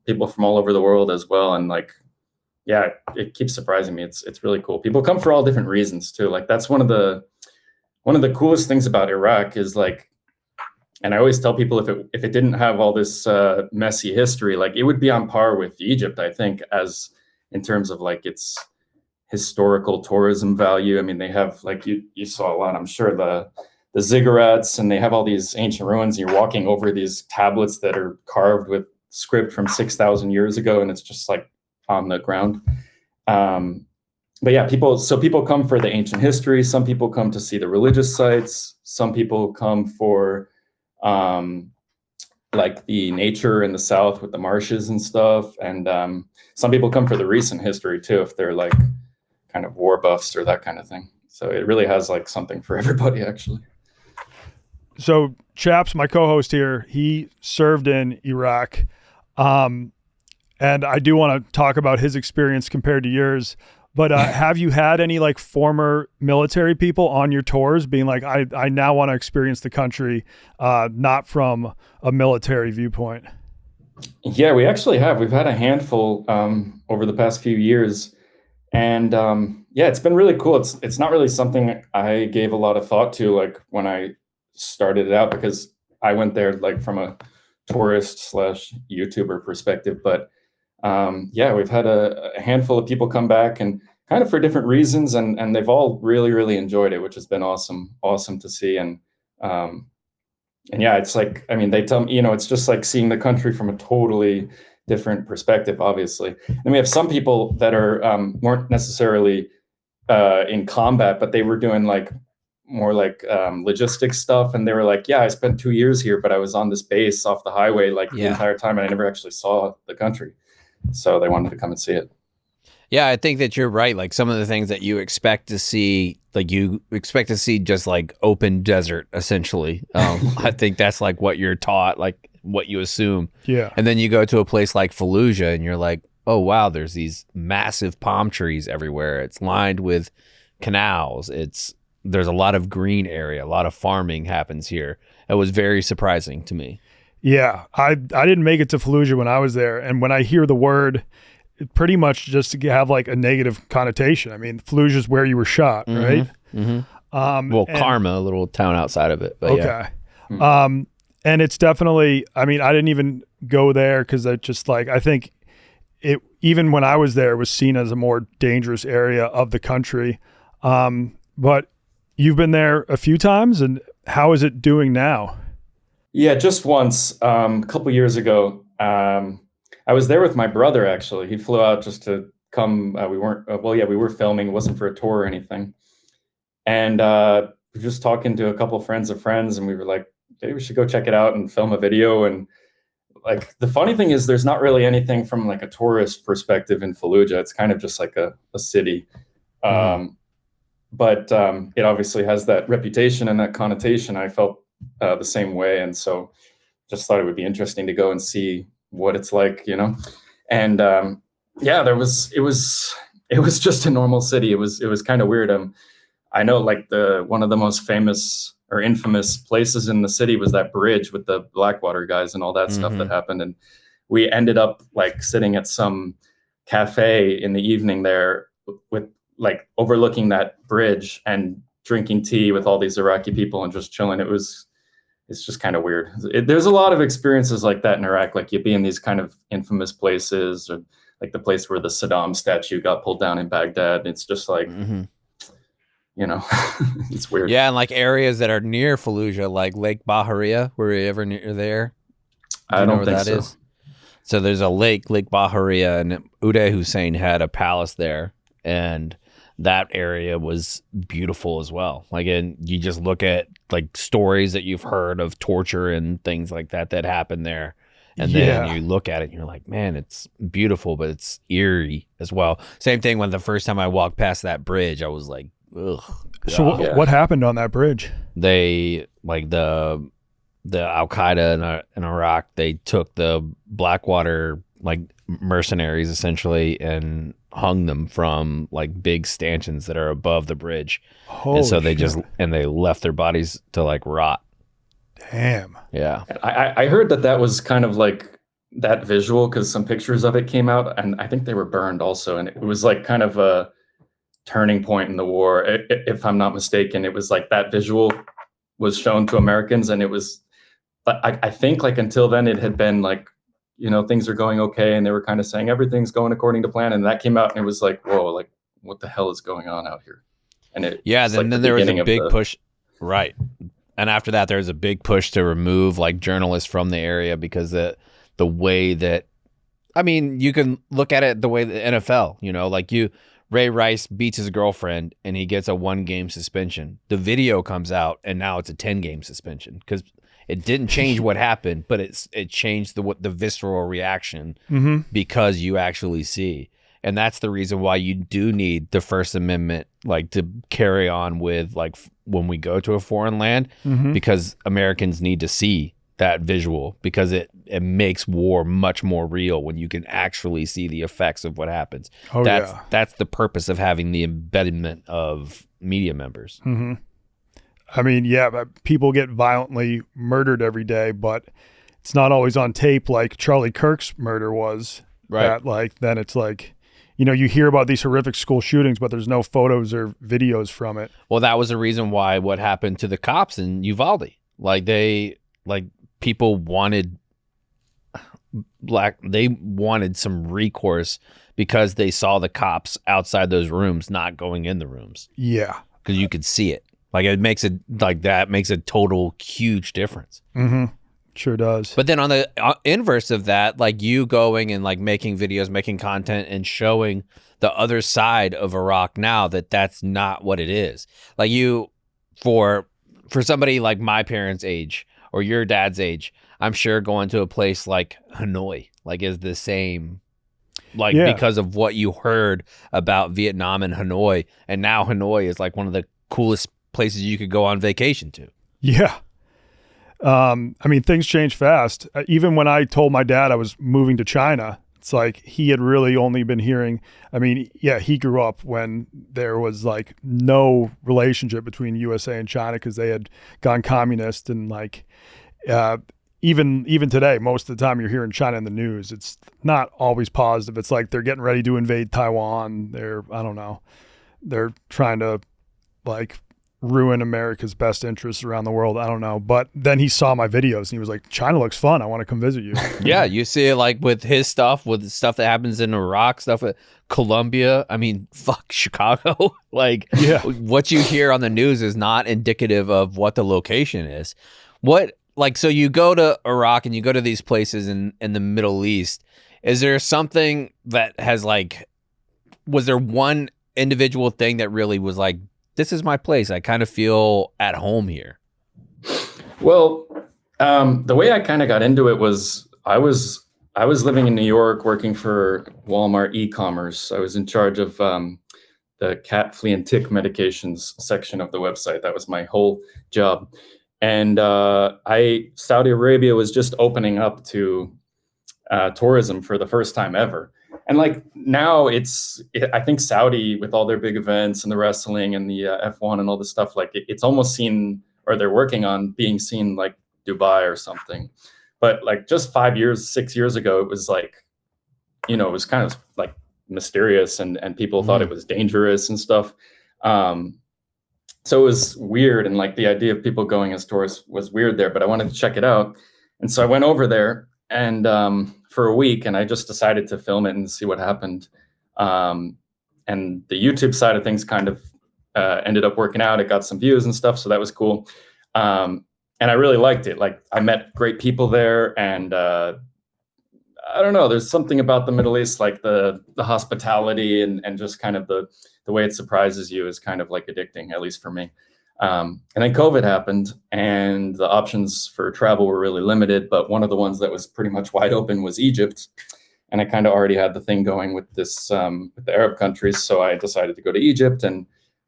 people from all over the world as well. And like, yeah, it keeps surprising me. It's really cool. People come for all different reasons too. Like, that's one of the coolest things about Iraq is like, and I always tell people, if it didn't have all this messy history, like, it would be on par with Egypt, I think, as in terms of like its historical tourism value. I mean, they have, like, you saw a lot, I'm sure, the ziggurats, and they have all these ancient ruins. And you're walking over these tablets that are carved with script from 6,000 years ago, and it's just like on the ground. But yeah, people come for the ancient history. Some people come to see the religious sites. Some people come for like the nature in the south with the marshes and stuff. And some people come for the recent history too, if they're like kind of war buffs or that kind of thing. So it really has like something for everybody, actually. So Chaps, my co-host here, he served in Iraq. And I do want to talk about his experience compared to yours. But have you had any like former military people on your tours being like, I now want to experience the country, not from a military viewpoint? Yeah, we actually have. We've had a handful over the past few years. And yeah, it's been really cool. It's not really something I gave a lot of thought to, like when I started it out, because I went there like from a tourist / YouTuber perspective. But yeah, we've had a handful of people come back, and kind of for different reasons, and they've all really, really enjoyed it, which has been awesome to see. And yeah, it's like, I mean, they tell me, it's just like seeing the country from a totally different perspective, obviously. And we have some people that are weren't necessarily in combat, but they were doing like more like logistics stuff, and they were like, yeah, I spent 2 years here, but I was on this base off the highway like the entire time, and I never actually saw the country. So they wanted to come and see it. Yeah, I think that you're right. Like, some of the things that you expect to see, like you expect to see just like open desert, essentially. I think that's like what you're taught, like what you assume. Yeah. And then you go to a place like Fallujah and you're like, oh, wow, there's these massive palm trees everywhere. It's lined with canals. There's a lot of green area. A lot of farming happens here. It was very surprising to me. Yeah, I didn't make it to Fallujah when I was there. And when I hear the word, it pretty much just to have like a negative connotation. I mean, Fallujah is where you were shot, right? Mm-hmm. Well, Karma, a little town outside of it. But okay. Yeah. And it's definitely, I mean, I didn't even go there because I just like, I think it, even when I was there, it was seen as a more dangerous area of the country. But you've been there a few times, and how is it doing now? Yeah, just once, a couple years ago. I was there with my brother, actually. He flew out just to come. We were filming. It wasn't for a tour or anything. And we were just talking to a couple of friends, and we were like, maybe we should go check it out and film a video. And like, the funny thing is, there's not really anything from like a tourist perspective in Fallujah. It's kind of just like a city. But it obviously has that reputation and that connotation. I felt the same way, and so just thought it would be interesting to go and see what it's like, And yeah, it was just a normal city. It was kind of weird. I know like one of the most famous or infamous places in the city was that bridge with the Blackwater guys and all that stuff that happened. And we ended up like sitting at some cafe in the evening there with like overlooking that bridge and drinking tea with all these Iraqi people and just chilling. It's just kind of weird. There's a lot of experiences like that in Iraq. Like, you'd be in these kind of infamous places, or like the place where the Saddam statue got pulled down in Baghdad. It's just like, it's weird. Yeah, and like areas that are near Fallujah, like Lake Bahariya. Were you ever near there? I don't think so. So there's a Lake Bahariya, and Uday Hussein had a palace there, and that area was beautiful as well. Like, and you just look at like stories that you've heard of torture and things like that happened there. And then you look at it and you're like, man, it's beautiful, but it's eerie as well. Same thing when the first time I walked past that bridge, I was like, ugh. So what happened on that bridge? They, like the Al-Qaeda in Iraq, they took the Blackwater like mercenaries essentially and hung them from like big stanchions that are above the bridge. And so they they left their bodies to like rot. Damn. Yeah. I heard that was kind of like that visual because some pictures of it came out and I think they were burned also. And it was like kind of a turning point in the war. If I'm not mistaken, it was like that visual was shown to Americans and it was, but I think like until then it had been like, you know, things are going okay. And they were kind of saying everything's going according to plan. And that came out and it was like, whoa, like what the hell is going on out here? And then there was a big push. Right. And after that, there was a big push to remove like journalists from the area because the way that, I mean, you can look at it the way the NFL, you know, like Ray Rice beats his girlfriend and he gets a 1-game suspension. The video comes out and now it's a 10-game suspension because it didn't change what happened, but it changed the visceral reaction because you actually see. And that's the reason why you do need the First Amendment, like to carry on with like when we go to a foreign land, because Americans need to see that visual because it makes war much more real when you can actually see the effects of what happens. That's the purpose of having the embedment of media members. I mean, but people get violently murdered every day, but it's not always on tape like Charlie Kirk's murder was. Right. That, like, then it's like, you know, you hear about these horrific school shootings, but there's no photos or videos from it. Well, that was the reason why what happened to the cops in Uvalde. Like people wanted they wanted some recourse because they saw the cops outside those rooms, not going in the rooms. Yeah. Because you could see it. Like it makes it like that makes a total huge difference. Sure does. But then on the inverse of that, like you going and like making videos, making content and showing the other side of Iraq now that's not what it is. Like you, for somebody like my parents' age or your dad's age, I'm sure going to a place like Hanoi, like is the same, like because of what you heard about Vietnam and Hanoi. And now Hanoi is like one of the coolest places you could go on vacation to. Yeah. I mean, things change fast. Even when I told my dad I was moving to China, it's like he had really only been hearing, I mean, he grew up when there was like no relationship between USA and China because they had gone communist and like, even today, most of the time you're hearing China in the news, it's not always positive. It's like they're getting ready to invade Taiwan. They're trying to like ruin America's best interests around the world. I don't know. But then he saw my videos and he was like, China looks fun. I want to come visit you. Yeah, you see it like with his stuff, with stuff that happens in Iraq, stuff at Colombia. I mean, fuck Chicago. Like what you hear on the news is not indicative of what the location is. So you go to Iraq and you go to these places in the Middle East. Is there something that has like, was there one individual thing that really was like, this is my place. I kind of feel at home here. Well, the way I kind of got into it was I was living in New York working for Walmart e-commerce. I was in charge of the cat flea and tick medications section of the website. That was my whole job. And Saudi Arabia was just opening up to tourism for the first time ever. And like now I think Saudi with all their big events and the wrestling and the F1 and all this stuff, like it's almost seen, or they're working on being seen like Dubai or something. But like just 6 years ago, it was like, you know, it was kind of like mysterious and people thought it was dangerous and stuff. So it was weird. And like the idea of people going as tourists was weird there, but I wanted to check it out. And so I went over there and for a week, and I just decided to film it and see what happened. And the YouTube side of things kind of ended up working out. It got some views and stuff, so that was cool. And I really liked it. Like I met great people there, and I don't know. There's something about the Middle East, like the hospitality and just kind of the way it surprises you is kind of like addicting, at least for me. And then COVID happened, and the options for travel were really limited. But one of the ones that was pretty much wide open was Egypt, and I kind of already had the thing going with this with the Arab countries, so I decided to go to Egypt, and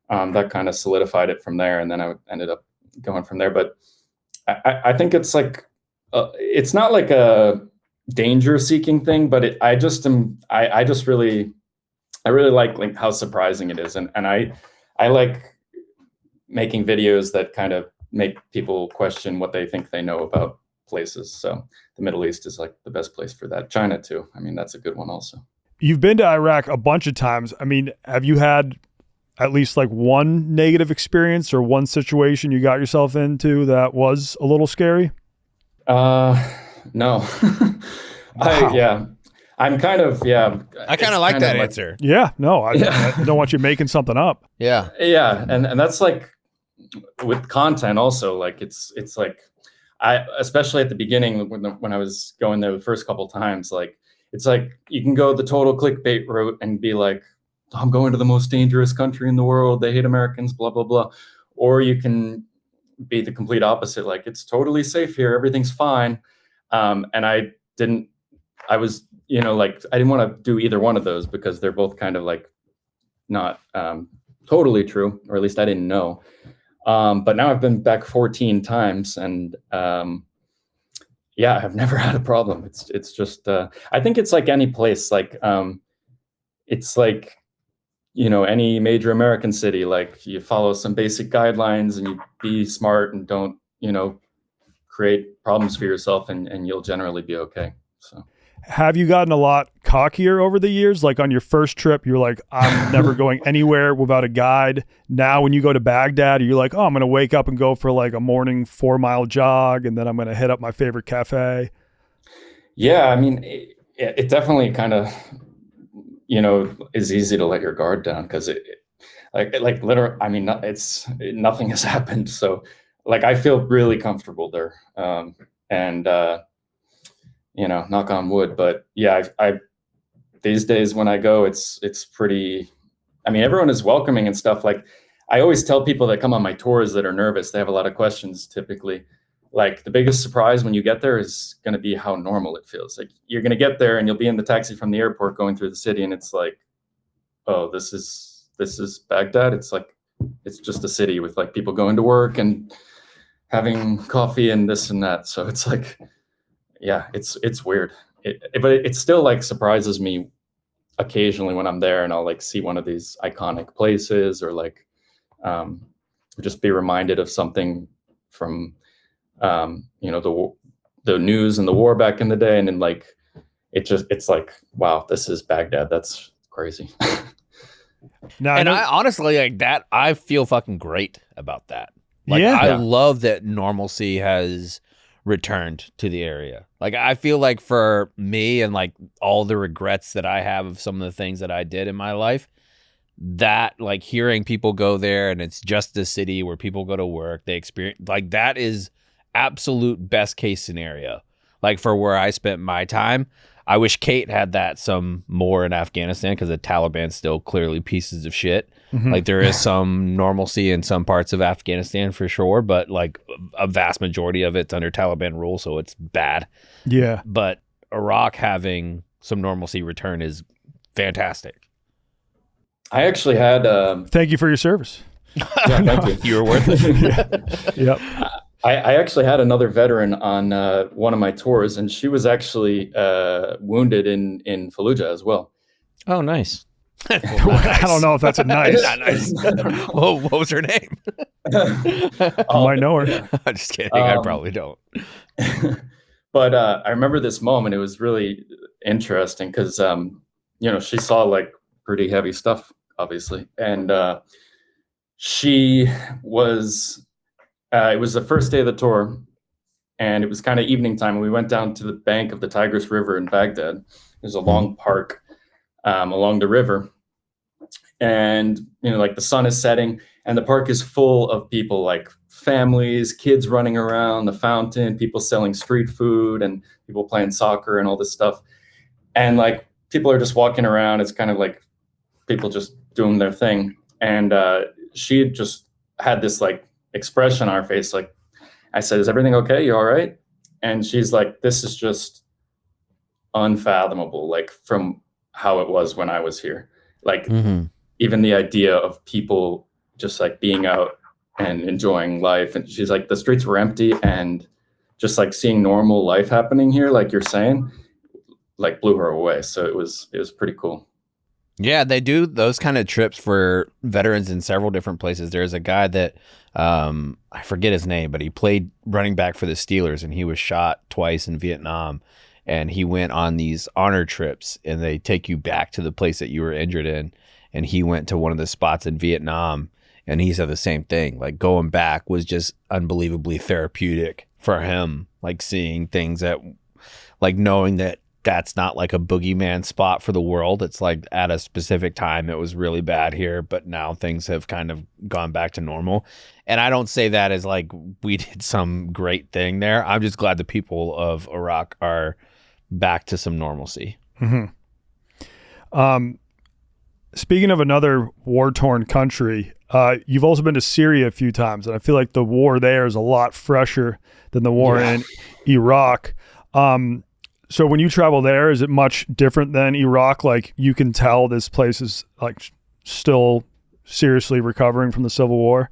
that kind of solidified it from there. And then I ended up going from there. But I think it's like it's not like a danger seeking thing, but I really like how surprising it is, and I like making videos that kind of make people question what they think they know about places. So the Middle East is like the best place for that. China too. I mean, that's a good one also. You've been to Iraq a bunch of times. I mean, have you had at least like one negative experience or one situation you got yourself into that was a little scary? No. Wow. I'm kind of, I kind of like that answer. Yeah, no, I don't want you making something up. Yeah. Yeah. And that's like with content also, like it's like, especially at the beginning when I was going there the first couple times, like, it's like, you can go the total clickbait route and be like, I'm going to the most dangerous country in the world. They hate Americans, blah, blah, blah. Or you can be the complete opposite. Like, it's totally safe here. Everything's fine. And I didn't want to do either one of those because they're both kind of like not totally true, or at least I didn't know. But now I've been back 14 times, and I've never had a problem. It's just I think it's like any place, like it's like, any major American city, like you follow some basic guidelines and you be smart and don't, create problems for yourself, and you'll generally be okay. So. Have you gotten a lot cockier over the years? Like on your first trip, you're like, I'm never going anywhere without a guide. Now, when you go to Baghdad, you're like, oh, I'm going to wake up and go for like a morning 4-mile jog, and then I'm going to hit up my favorite cafe. Yeah, I mean, it definitely kind of, is easy to let your guard down because like literally, I mean, nothing has happened. So like, I feel really comfortable there. Knock on wood, but yeah, I these days when I go, it's pretty, I mean, everyone is welcoming and stuff. Like, I always tell people that come on my tours that are nervous, they have a lot of questions typically. Like, the biggest surprise when you get there is going to be how normal it feels. Like, you're going to get there and you'll be in the taxi from the airport going through the city, and it's like, oh, this is Baghdad. It's like, it's just a city with like people going to work and having coffee and this and that. So it's like, yeah, it's weird. But it still like surprises me occasionally when I'm there and I'll like see one of these iconic places, or like just be reminded of something from the news and the war back in the day, and then like it's like, wow, this is Baghdad. That's crazy. I honestly, like that, I feel fucking great about that. Like, I love that normalcy has returned to the area. Like, I feel like for me and like all the regrets that I have of some of the things that I did in my life, that like hearing people go there and it's just a city where people go to work, they experience, like, that is absolute best case scenario. Like, for where I spent my time, I wish Kate had that some more in Afghanistan, because the Taliban's still clearly pieces of shit. Mm-hmm. Like, there is some normalcy in some parts of Afghanistan for sure, but like a vast majority of it's under Taliban rule, so it's bad. Yeah. But Iraq having some normalcy return is fantastic. I actually had... Thank you for your service. Yeah, thank you. You were worth it. Yep. I actually had another veteran on one of my tours, and she was actually wounded in Fallujah as well. Oh, nice. Well, nice. I don't know if that's a nice. Not nice. Well, what was her name? I might know her. I'm just kidding. I probably don't. But I remember this moment. It was really interesting because, she saw like pretty heavy stuff, obviously. And she was... it was the first day of the tour, and it was kind of evening time. We went down to the bank of the Tigris River in Baghdad. There's a long park along the river, and like the sun is setting, and the park is full of people, like families, kids running around the fountain, people selling street food, and people playing soccer and all this stuff. and like people are just walking around. It's kind of like people just doing their thing. And she just had this like expression on her face. Like I said, "Is everything okay? You all right?" And she's like, "This is just unfathomable, like from how it was when I was here. Like even the idea of people just like being out and enjoying life." And she's like, the streets were empty, and just like seeing normal life happening here, like you're saying, like blew her away. So it was pretty cool. Yeah, they do those kind of trips for veterans in several different places. There's a guy that I forget his name, but he played running back for the Steelers, and he was shot twice in Vietnam. And he went on these honor trips, and they take you back to the place that you were injured in. And he went to one of the spots in Vietnam, and he said the same thing. Like going back was just unbelievably therapeutic for him. Like seeing things that, like knowing that that's not like a boogeyman spot for the world. It's like at a specific time it was really bad here, but now things have kind of gone back to normal. And I don't say that as like we did some great thing there. I'm just glad the people of Iraq are back to some normalcy. Speaking of another war-torn country, you've also been to Syria a few times, and I feel like the war there is a lot fresher than the war in Iraq. So when you travel there, is it much different than Iraq? Like you can tell this place is like still seriously recovering from the civil war?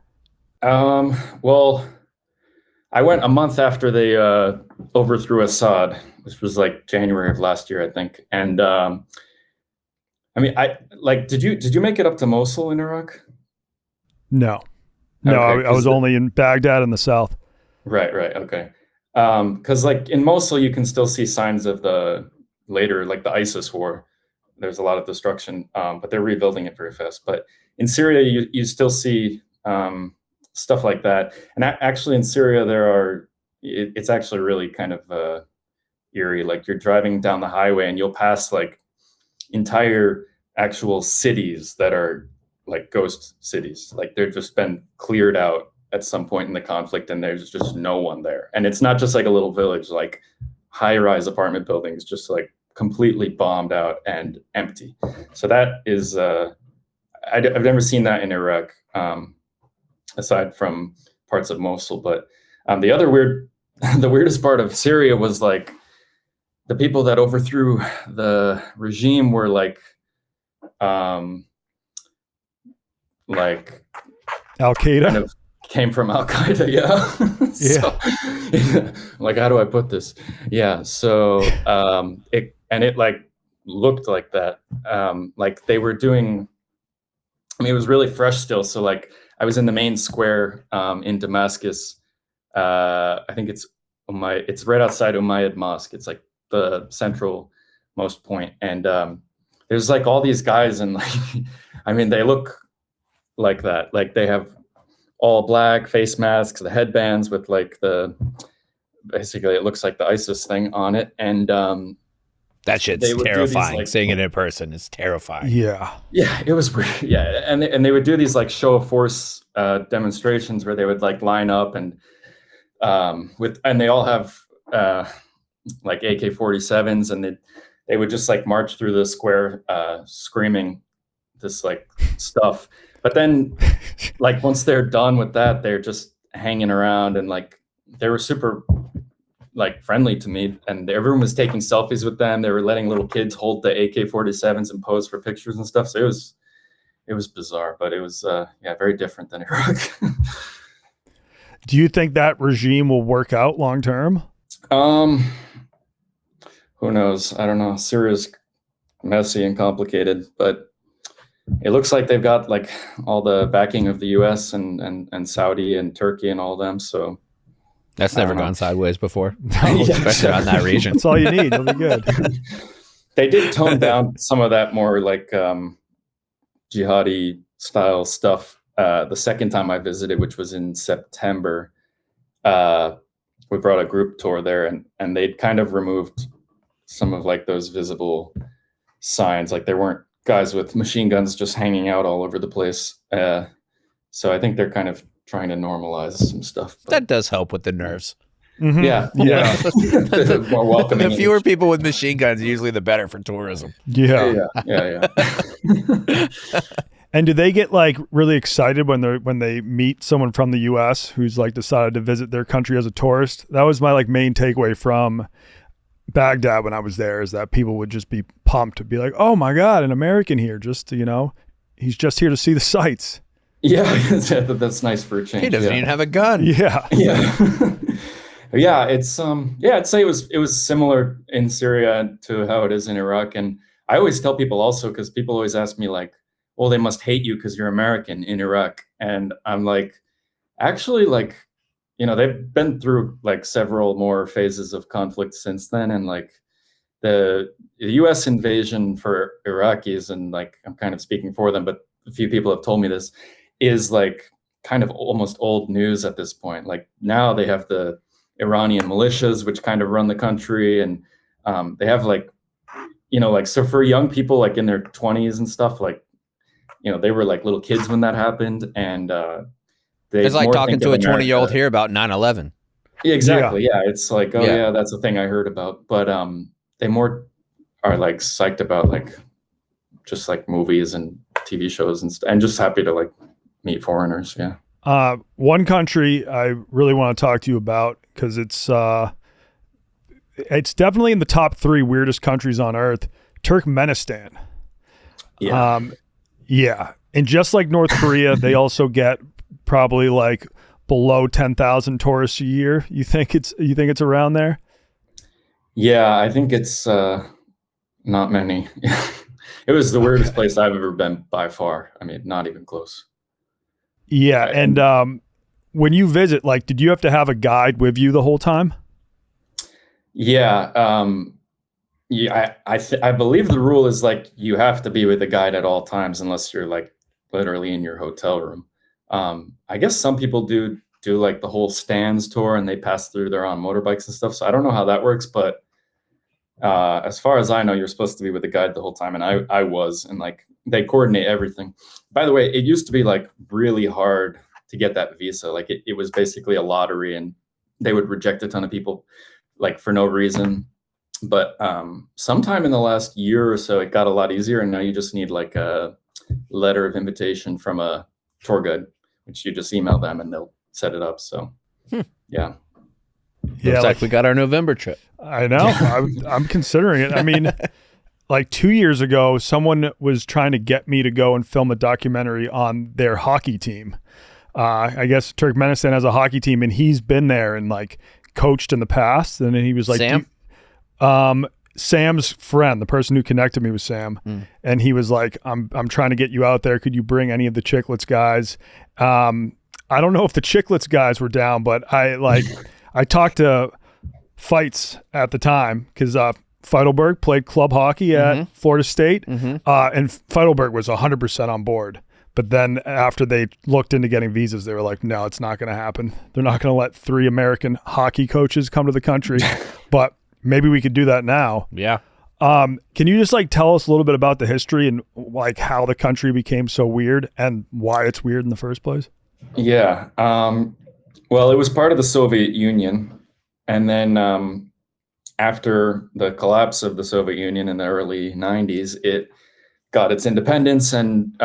Well, I went a month after they overthrew Assad, which was like January of last year, I think. And I mean, did you make it up to Mosul in Iraq? No, Okay, I was only in Baghdad in the south. Right, okay. Because like in Mosul, you can still see signs of the later, like the ISIS war. There's a lot of destruction, but they're rebuilding it very fast. But in Syria, you still see stuff like that. And actually in Syria, it's actually really kind of eerie. Like you're driving down the highway and you'll pass like entire actual cities that are like ghost cities. Like they've just been cleared out at some point in the conflict, and there's just no one there. And it's not just like a little village, like high-rise apartment buildings, just like completely bombed out and empty. So that is, I've never seen that in Iraq, aside from parts of Mosul. But the weirdest part of Syria was like the people that overthrew the regime were like Al-Qaeda? Kind of came from Al-Qaeda, So, like, how do I put this? Yeah, so it like looked like that. Like they were doing, I mean, it was really fresh still. So like I was in the main square in Damascus. I think it's right outside Umayyad Mosque. It's like the central most point. And there's like all these guys, and like, I mean, they look like that. Like they have all black face masks, the headbands with like basically it looks like the ISIS thing on it. And that shit's terrifying. Like, seeing it in person is terrifying. Yeah, it was weird. Yeah, and they would do these like show of force demonstrations where they would like line up and they all have like AK-47s, and they would just like march through the square screaming this like stuff. But then like once they're done with that, they're just hanging around, and like they were super like friendly to me, and everyone was taking selfies with them. They were letting little kids hold the AK-47s and pose for pictures and stuff. So it was bizarre, but it was very different than Iraq. Do you think that regime will work out long term? Who knows? I don't know. Syria's messy and complicated, but it looks like they've got like all the backing of the US and Saudi and Turkey and all of them. So that's never gone sideways before, especially on that region. That's all you need. It'll be good. They did tone down some of that more like jihadi style stuff the second time I visited, which was in September. We brought a group tour there, and they'd kind of removed some of like those visible signs. Like there weren't guys with machine guns just hanging out all over the place. So I think they're kind of trying to normalize some stuff. That does help with the nerves. Yeah, Yeah. The more welcoming. The fewer people with machine guns, usually the better for tourism. Yeah. Yeah. And do they get like really excited when they meet someone from the US who's like decided to visit their country as a tourist? That was my like main takeaway from Baghdad when I was there, is that people would just be pumped to be like, "Oh my God, an American here, just, he's just here to see the sights." Yeah, that's nice for a change. He doesn't even have a gun. Yeah. Yeah. Yeah, it's I'd say it was similar in Syria to how it is in Iraq. And I always tell people also, because people always ask me like, well, they must hate you because you're American in Iraq. And I'm like, actually, like, they've been through like several more phases of conflict since then. And like the US invasion for Iraqis, and like I'm kind of speaking for them, but a few people have told me this, is like kind of almost old news at this point. Like now they have the Iranian militias, which kind of run the country. And they have like, so for young people like in their 20s and stuff, like, they were like little kids when that happened. And it's like talking to a 20-year-old here about 9/11. Yeah, exactly. Yeah. It's like, oh yeah, that's the thing I heard about. But they more are like psyched about like just like movies and TV shows and just happy to like meet foreigners. Yeah. One country I really want to talk to you about, because it's definitely in the top 3 weirdest countries on earth, Turkmenistan. Yeah. Yeah. And just like North Korea, they also get probably like below 10,000 tourists a year. You think it's around there? Yeah, I think it's not many. It was the weirdest place I've ever been by far. I mean, not even close. Yeah. And when you visit, like, did you have to have a guide with you the whole time? Yeah. Yeah, I believe the rule is like you have to be with a guide at all times unless you're like literally in your hotel room. I guess some people do like the whole stands tour and they pass through there on motorbikes and stuff. So I don't know how that works, but as far as I know, you're supposed to be with a guide the whole time. And I was, and like they coordinate everything. By the way, it used to be like really hard to get that visa. Like it was basically a lottery and they would reject a ton of people like for no reason. But sometime in the last year or so, it got a lot easier. And now you just need like a letter of invitation from a tour guide, which you just email them and they'll set it up. So, yeah. Yeah, Looks like we got our November trip. I know. I'm considering it. I mean, like 2 years ago, someone was trying to get me to go and film a documentary on their hockey team. I guess Turkmenistan has a hockey team, and he's been there and like coached in the past. And then he was like, Sam? Sam's friend, the person who connected me with Sam, and he was like, I'm trying to get you out there. Could you bring any of the Chicklets guys? I don't know if the Chicklets guys were down, but I talked to Fights at the time, because Feidelberg played club hockey at Florida State, and Feidelberg was 100% on board. But then after they looked into getting visas, they were like, no, it's not going to happen. They're not going to let 3 American hockey coaches come to the country. But maybe we could do that now. Yeah. Can you just like tell us a little bit about the history and like how the country became so weird and why it's weird in the first place? Yeah. Well, it was part of the Soviet Union. And then after the collapse of the Soviet Union in the early 90s, it got its independence. And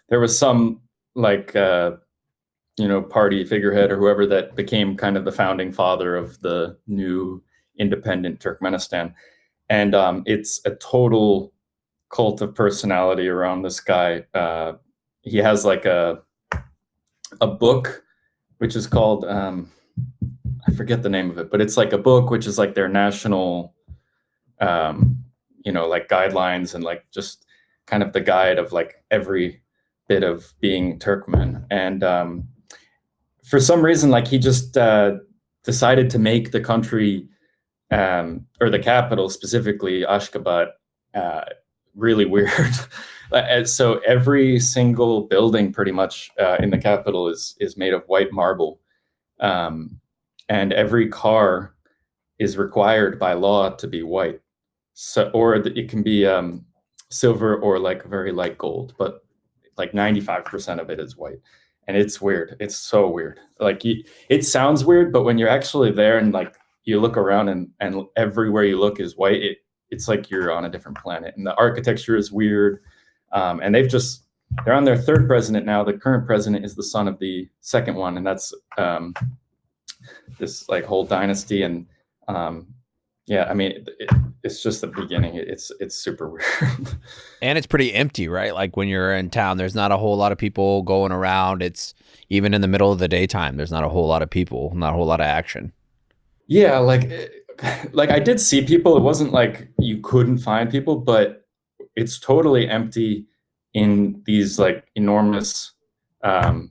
there was some like, party figurehead or whoever that became kind of the founding father of the new independent Turkmenistan. And it's a total cult of personality around this guy. He has like a book, which is called, I forget the name of it, but it's like a book, which is like their national, like guidelines and like just kind of the guide of like every bit of being Turkmen. And for some reason, like he just decided to make the country, or the capital specifically, Ashgabat, really weird. So every single building pretty much in the capital is made of white marble. And every car is required by law to be white. So, or it can be silver or like very light gold, but like 95% of it is white. and it's weird. It's so weird. Like it sounds weird, but when you're actually there and like you look around and everywhere you look is white, it's like you're on a different planet. And the architecture is weird. And they're on their third president now. The current president is the son of the second one, and that's this like whole dynasty. And yeah, I mean, it's just the beginning. It's super weird. And it's pretty empty, right? Like when you're in town, there's not a whole lot of people going around. It's even in the middle of the daytime, there's not a whole lot of people, not a whole lot of action. Yeah, like I did see people. It wasn't like you couldn't find people, but it's totally empty in these like enormous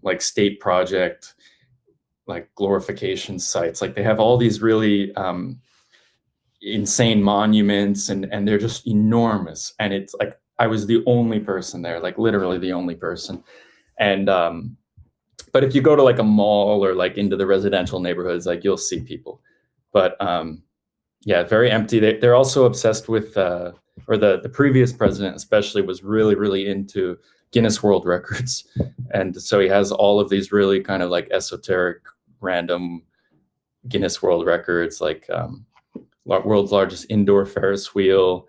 like state project, like glorification sites. Like they have all these really insane monuments and they're just enormous. And it's like, I was the only person there, like literally the only person. And, but if you go to like a mall or like into the residential neighborhoods, like you'll see people, but yeah, very empty. They're also obsessed with, or the previous president especially was really, really into Guinness World Records. And so he has all of these really kind of like esoteric, random Guinness World Records, like world's largest indoor Ferris wheel,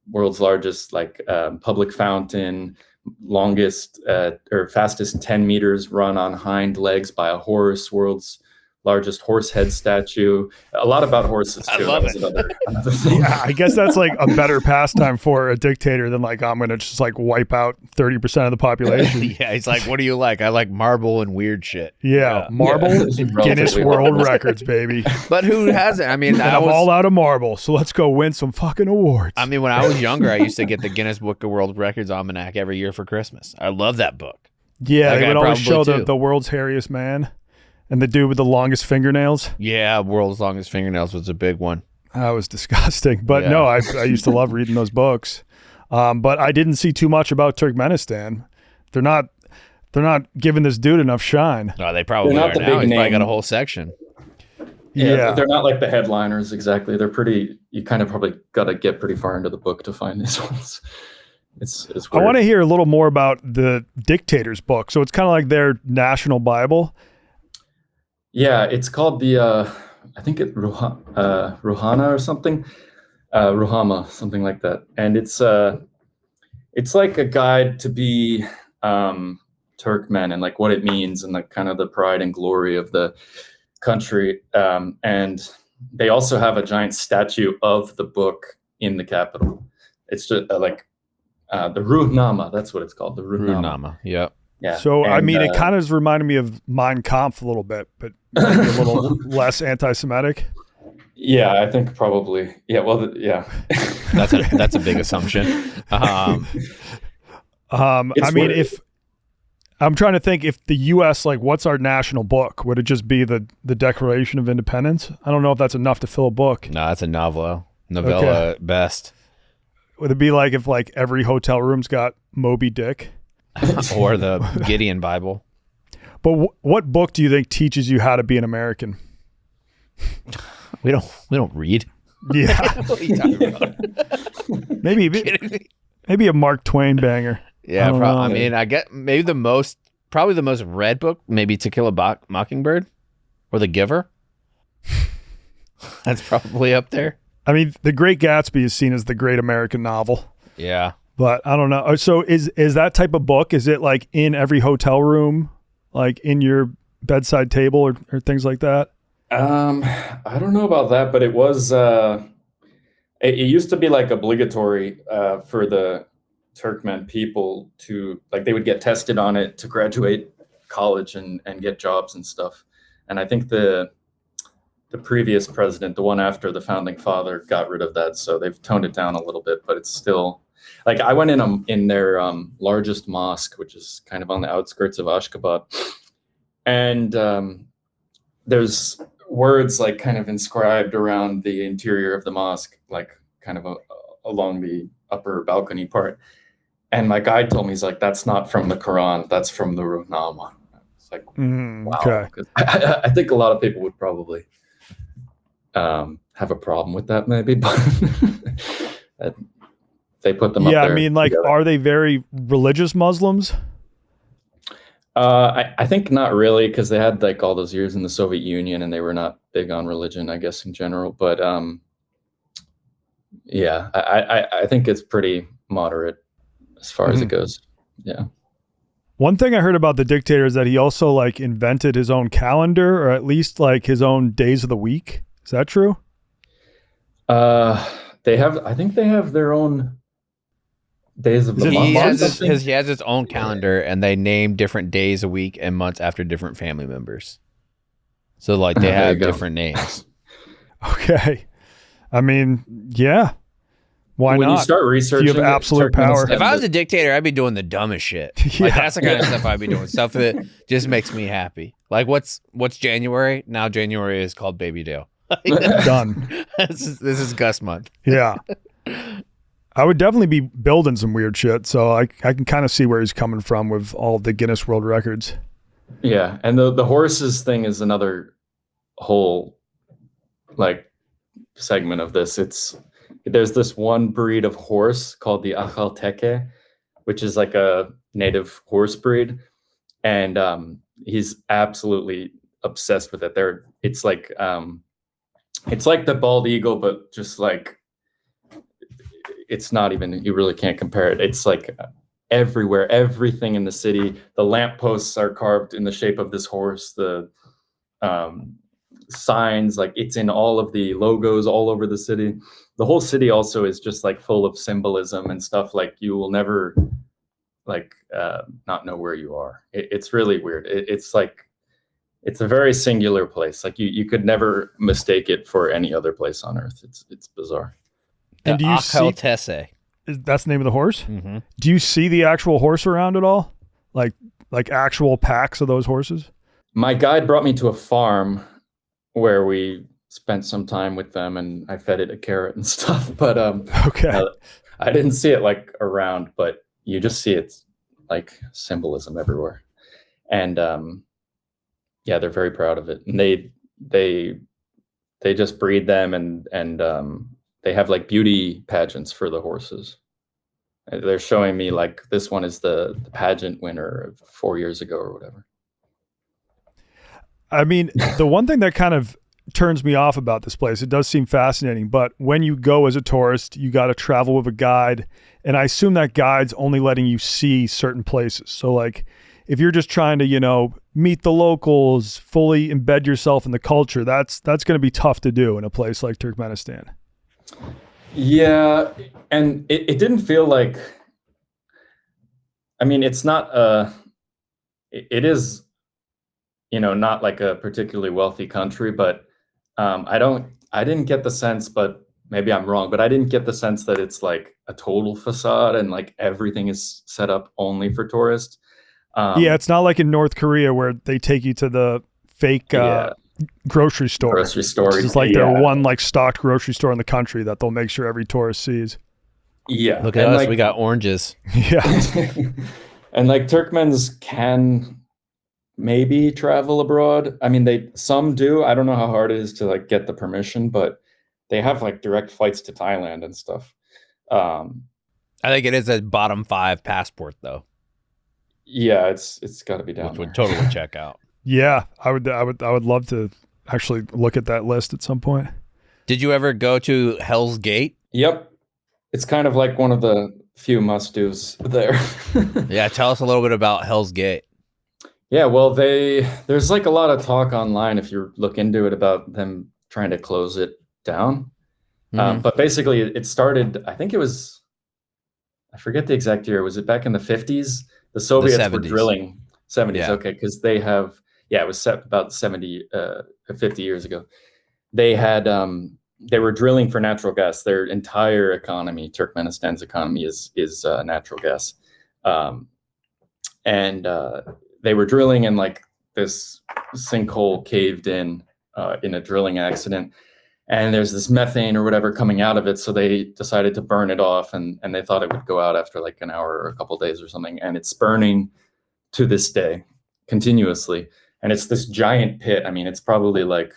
world's largest like public fountain, longest or fastest 10 meters run on hind legs by a horse, world's largest horse head statue. A lot about horses too. I love it. Another thing. Yeah, I guess that's like a better pastime for a dictator than like, I'm going to just like wipe out 30% of the population. Yeah, he's like, what do you like? I like marble and weird shit. Yeah, marble it's and relatively Guinness World harmless. Records, baby. But who hasn't? I mean, And I'm all out of marble, so let's go win some fucking awards. I mean, when I was younger, I used to get the Guinness Book of World Records almanac every year for Christmas. I love that book. yeah, that they guy would always show probably too. the world's hairiest man and the dude with the longest fingernails. Yeah, world's longest fingernails was a big one. That was disgusting. But Yeah. no, I used to love reading those books. But I didn't see too much about Turkmenistan. They're not giving this dude enough shine. No, they probably They're are not the now. big He's probably got a name. whole section. Yeah. They're not like the headliners exactly. They're pretty. You kind of probably got to get pretty far into the book to find these ones. It's weird. I want to hear a little more about the dictator's book. So it's kind of like their national Bible. Yeah, it's called the I think it Ruhana or something, Ruhama, something like that. And it's like a guide to be Turkmen and like what it means and like kind of the pride and glory of the country. And they also have a giant statue of the book in the capital. It's just like the Ruhnama. That's what it's called. The Ruhnama. Ruhnama. Yep. Yeah. So, I And, mean, it kind of has reminded me of Mein Kampf a little bit, but maybe a little less anti-Semitic. yeah, I think probably. Yeah. Well, yeah. That's a big assumption. I It's mean, weird. if I'm trying to think, if the U.S., like, what's our national book? Would it just be the Declaration of Independence? I don't know if that's enough to fill a book. No, that's a novella Okay. at best. Would it be like if like every hotel room's got Moby Dick? Or the Gideon Bible. But what book do you think teaches you how to be an American? We don't read. Yeah, What are you talking about? maybe a Mark Twain banger. Yeah, I don't know. I mean, I get maybe probably the most read book, maybe To Kill a Mockingbird or The Giver. That's probably up there. I mean, The Great Gatsby is seen as the great American novel, Yeah. but I don't know. So is that type of book? Is it like in every hotel room, like in your bedside table or things like that? I don't know about that, but it was. It used to be like obligatory for the Turkmen people to like they would get tested on it to graduate college and get jobs and stuff. And I think the previous president, the one after the founding father, got rid of that, so they've toned it down a little bit. But it's still like I went in their largest mosque, which is kind of on the outskirts of Ashgabat, and there's words like kind of inscribed around the interior of the mosque, like kind of along the upper balcony part. And my guide told me, he's like, that's not from the Quran, that's from the Ruhnama. It's like, wow. Okay. 'Cause I think a lot of people would probably have a problem with that maybe, but they put them up Yeah, there. I mean, like, together. are they very religious Muslims? I think not really, because they had like all those years in the Soviet Union and they were not big on religion, I guess, in general. But yeah, I think it's pretty moderate as far as it goes. Yeah. One thing I heard about the dictator is that he also like invented his own calendar, or at least like his own days of the week. Is that true? I think they have their own days of the month. He has his own calendar, and they name different days a week and months after different family members. So like they have different names. Okay. I mean, yeah. Why not? When you start researching, you have absolute power. If I was a dictator, I'd be doing the dumbest shit. Like that's the kind of stuff I'd be doing. Stuff that just makes me happy. Like what's January? Now January is called Baby Dale. Done. This is Gus month. Yeah. I would definitely be building some weird shit, so I can kind of see where he's coming from with all the Guinness World Records. Yeah, and the horses thing is another whole like segment of this. There's this one breed of horse called the Achalteke, which is like a native horse breed, and he's absolutely obsessed with it. It's like the bald eagle, but just like it's not even, you really can't compare it. It's like everywhere, everything in the city. The lampposts are carved in the shape of this horse. The signs, like it's in all of the logos all over the city. The whole city also is just like full of symbolism and stuff. Like you will never like not know where you are. It's really weird. It's like, it's a very singular place. Like you could never mistake it for any other place on earth. It's bizarre. And do you see, that's the name of the horse? Mm-hmm. Do you see the actual horse around at all? Like actual packs of those horses? My guide brought me to a farm where we spent some time with them, and I fed it a carrot and stuff. But okay, I didn't see it like around, but you just see it's like symbolism everywhere. And yeah, they're very proud of it. And they just breed them, and they have like beauty pageants for the horses. They're showing me like this one is the pageant winner of 4 years ago or whatever. I mean, the one thing that kind of turns me off about this place, it does seem fascinating, but when you go as a tourist, you got to travel with a guide. And I assume that guide's only letting you see certain places. So like if you're just trying to, meet the locals, fully embed yourself in the culture, that's going to be tough to do in a place like Turkmenistan. Yeah, and it didn't feel like, I mean, it's not it is, not like a particularly wealthy country, but I didn't get the sense, but maybe I'm wrong, but I didn't get the sense that it's like a total facade and like everything is set up only for tourists. Yeah, it's not like in North Korea where they take you to the fake grocery store. Grocery store. It's like their one like stocked grocery store in the country that they'll make sure every tourist sees. Yeah. Look at us, we got oranges. Yeah. And like Turkmens can maybe travel abroad. I mean, some do. I don't know how hard it is to like get the permission, but they have like direct flights to Thailand and stuff. I think it is a bottom 5 passport though. Yeah, it's got to be down. Which there. would totally check out. Yeah, I would love to actually look at that list at some point. Did you ever go to Hell's Gate? Yep. It's kind of like one of the few must-dos there. Yeah, tell us a little bit about Hell's Gate. Yeah, well, there's like a lot of talk online if you look into it about them trying to close it down. Mm-hmm. But basically it started, I think it was, I forget the exact year. Was it back in the 50s? The Soviets were drilling 70s. Yeah. Okay. Cause they have, it was set about 50 years ago. They had, they were drilling for natural gas. Their entire economy, Turkmenistan's economy is natural gas. And they were drilling and like this sinkhole caved in a drilling accident. And there's this methane or whatever coming out of it. So they decided to burn it off and they thought it would go out after like an hour or a couple of days or something. And it's burning to this day continuously. And it's this giant pit. I mean, it's probably like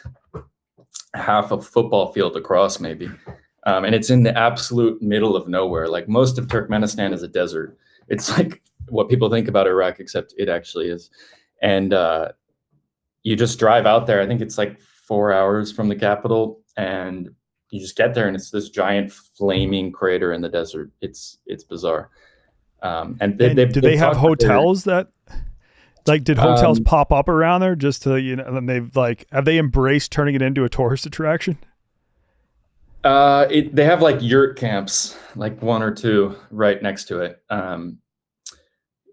half a football field across maybe. And it's in the absolute middle of nowhere. Like most of Turkmenistan is a desert. It's like what people think about Iraq, except it actually is. And you just drive out there. I think it's like 4 hours from the capital, and you just get there, and it's this giant flaming crater in the desert. It's bizarre. And do they have hotels that, like, did hotels pop up around there just to, and they've like, have they embraced turning it into a tourist attraction? They have like yurt camps, like 1 or 2 right next to it.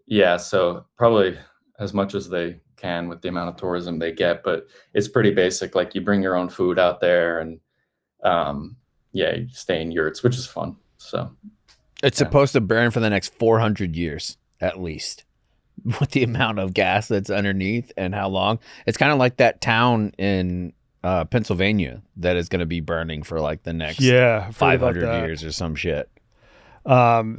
Yeah, so probably as much as they can with the amount of tourism they get, but it's pretty basic. Like, you bring your own food out there, and you stay in yurts, which is fun. So it's supposed to burn for the next 400 years at least, with the amount of gas that's underneath and how long. It's kind of like that town in Pennsylvania that is going to be burning for like the next 500 years or some shit. They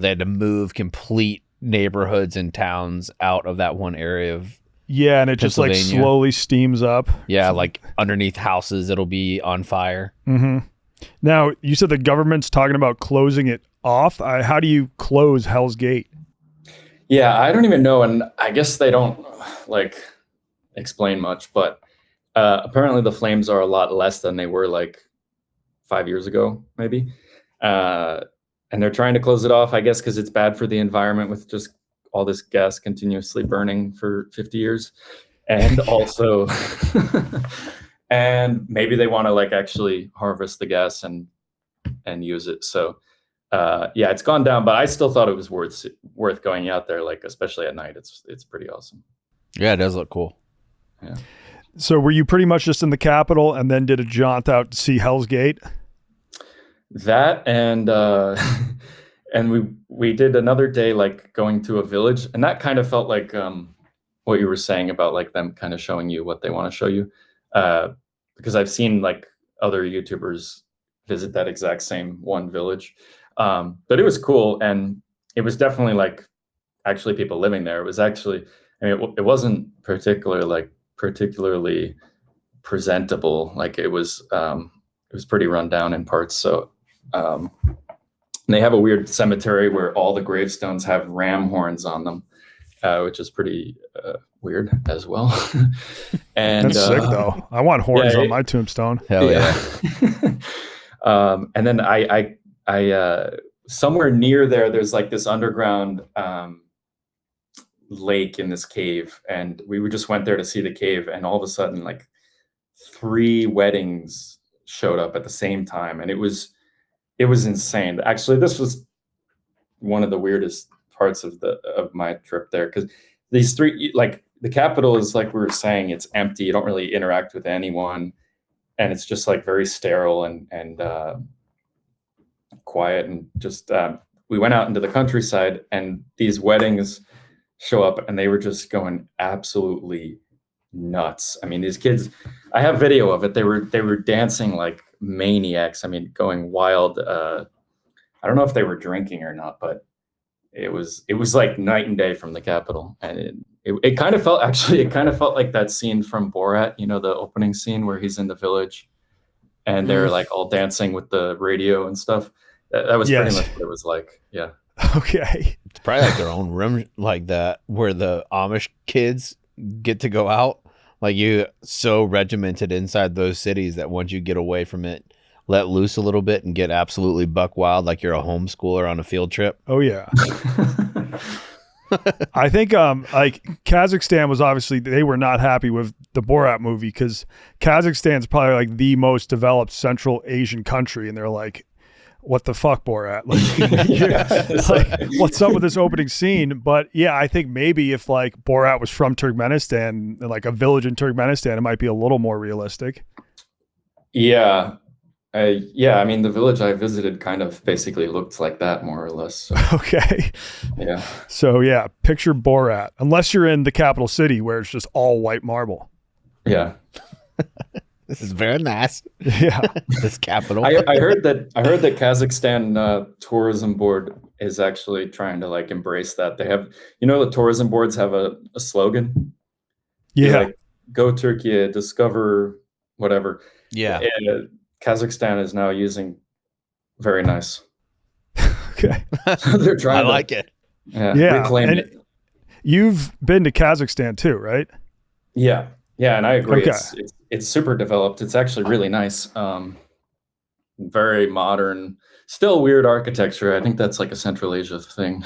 had to move complete neighborhoods and towns out of that one area of and it just like slowly steams up. Yeah, like underneath houses, it'll be on fire. Mm-hmm. Now, you said the government's talking about closing it off. How do you close Hell's Gate? Yeah, I don't even know, and I guess they don't like explain much, but apparently the flames are a lot less than they were like 5 years ago, maybe. And they're trying to close it off, I guess, because it's bad for the environment with just all this gas continuously burning for 50 years. And also, and maybe they want to like actually harvest the gas and use it. So it's gone down, but I still thought it was worth going out there, like especially at night. It's pretty awesome. Yeah, it does look cool. Yeah. So were you pretty much just in the capital and then did a jaunt out to see Hell's Gate? That and and we did another day like going to a village, and that kind of felt like what you were saying about like them kind of showing you what they want to show you, because I've seen like other YouTubers visit that exact same one village, but it was cool, and it was definitely like actually people living there. It was actually, I mean, it wasn't particularly presentable. Like it was pretty run down in parts. So they have a weird cemetery where all the gravestones have ram horns on them, which is pretty weird as well. And that's sick though. I want horns on my tombstone. Hell yeah. And then I somewhere near there's like this underground lake in this cave, and we just went there to see the cave, and all of a sudden like 3 weddings showed up at the same time, and it was insane. Actually, this was one of the weirdest parts of my trip there, because these 3, like the capital is, like we were saying, it's empty. You don't really interact with anyone, and it's just like very sterile and quiet, and just we went out into the countryside, and these weddings show up, and they were just going absolutely nuts. I mean, these kids, I have video of it. They were dancing like maniacs. I mean, going wild. I don't know if they were drinking or not, but it was like night and day from the capital. And it kind of felt like that scene from Borat, the opening scene where he's in the village and they're like all dancing with the radio and stuff. That was pretty much what it was like. Yeah. Okay. It's probably like their own room like that, where the Amish kids get to go out. Like, you so regimented inside those cities that once you get away from it, let loose a little bit and get absolutely buck wild, like you're a homeschooler on a field trip. Oh yeah. I think like Kazakhstan was obviously, they were not happy with the Borat movie, because Kazakhstan's probably like the most developed Central Asian country, and they're like, what the fuck, Borat? Like, what's up with this opening scene? But yeah, I think maybe if like Borat was from Turkmenistan, like a village in Turkmenistan, it might be a little more realistic. Yeah. I mean, the village I visited kind of basically looked like that, more or less. So. Okay. Yeah. So yeah, picture Borat, unless you're in the capital city where it's just all white marble. Yeah. This is very nice. Yeah. This capital. I heard that Kazakhstan tourism board is actually trying to like embrace that. They have, the tourism boards have a slogan. Yeah. Like, go Turkey, discover whatever. Yeah. Kazakhstan is now using very nice. Okay. So they're trying I like it. Yeah. Reclaim it. You've been to Kazakhstan too, right? Yeah, and I agree. Okay. It's super developed. It's actually really nice. Very modern, still weird architecture. I think that's like a Central Asia thing,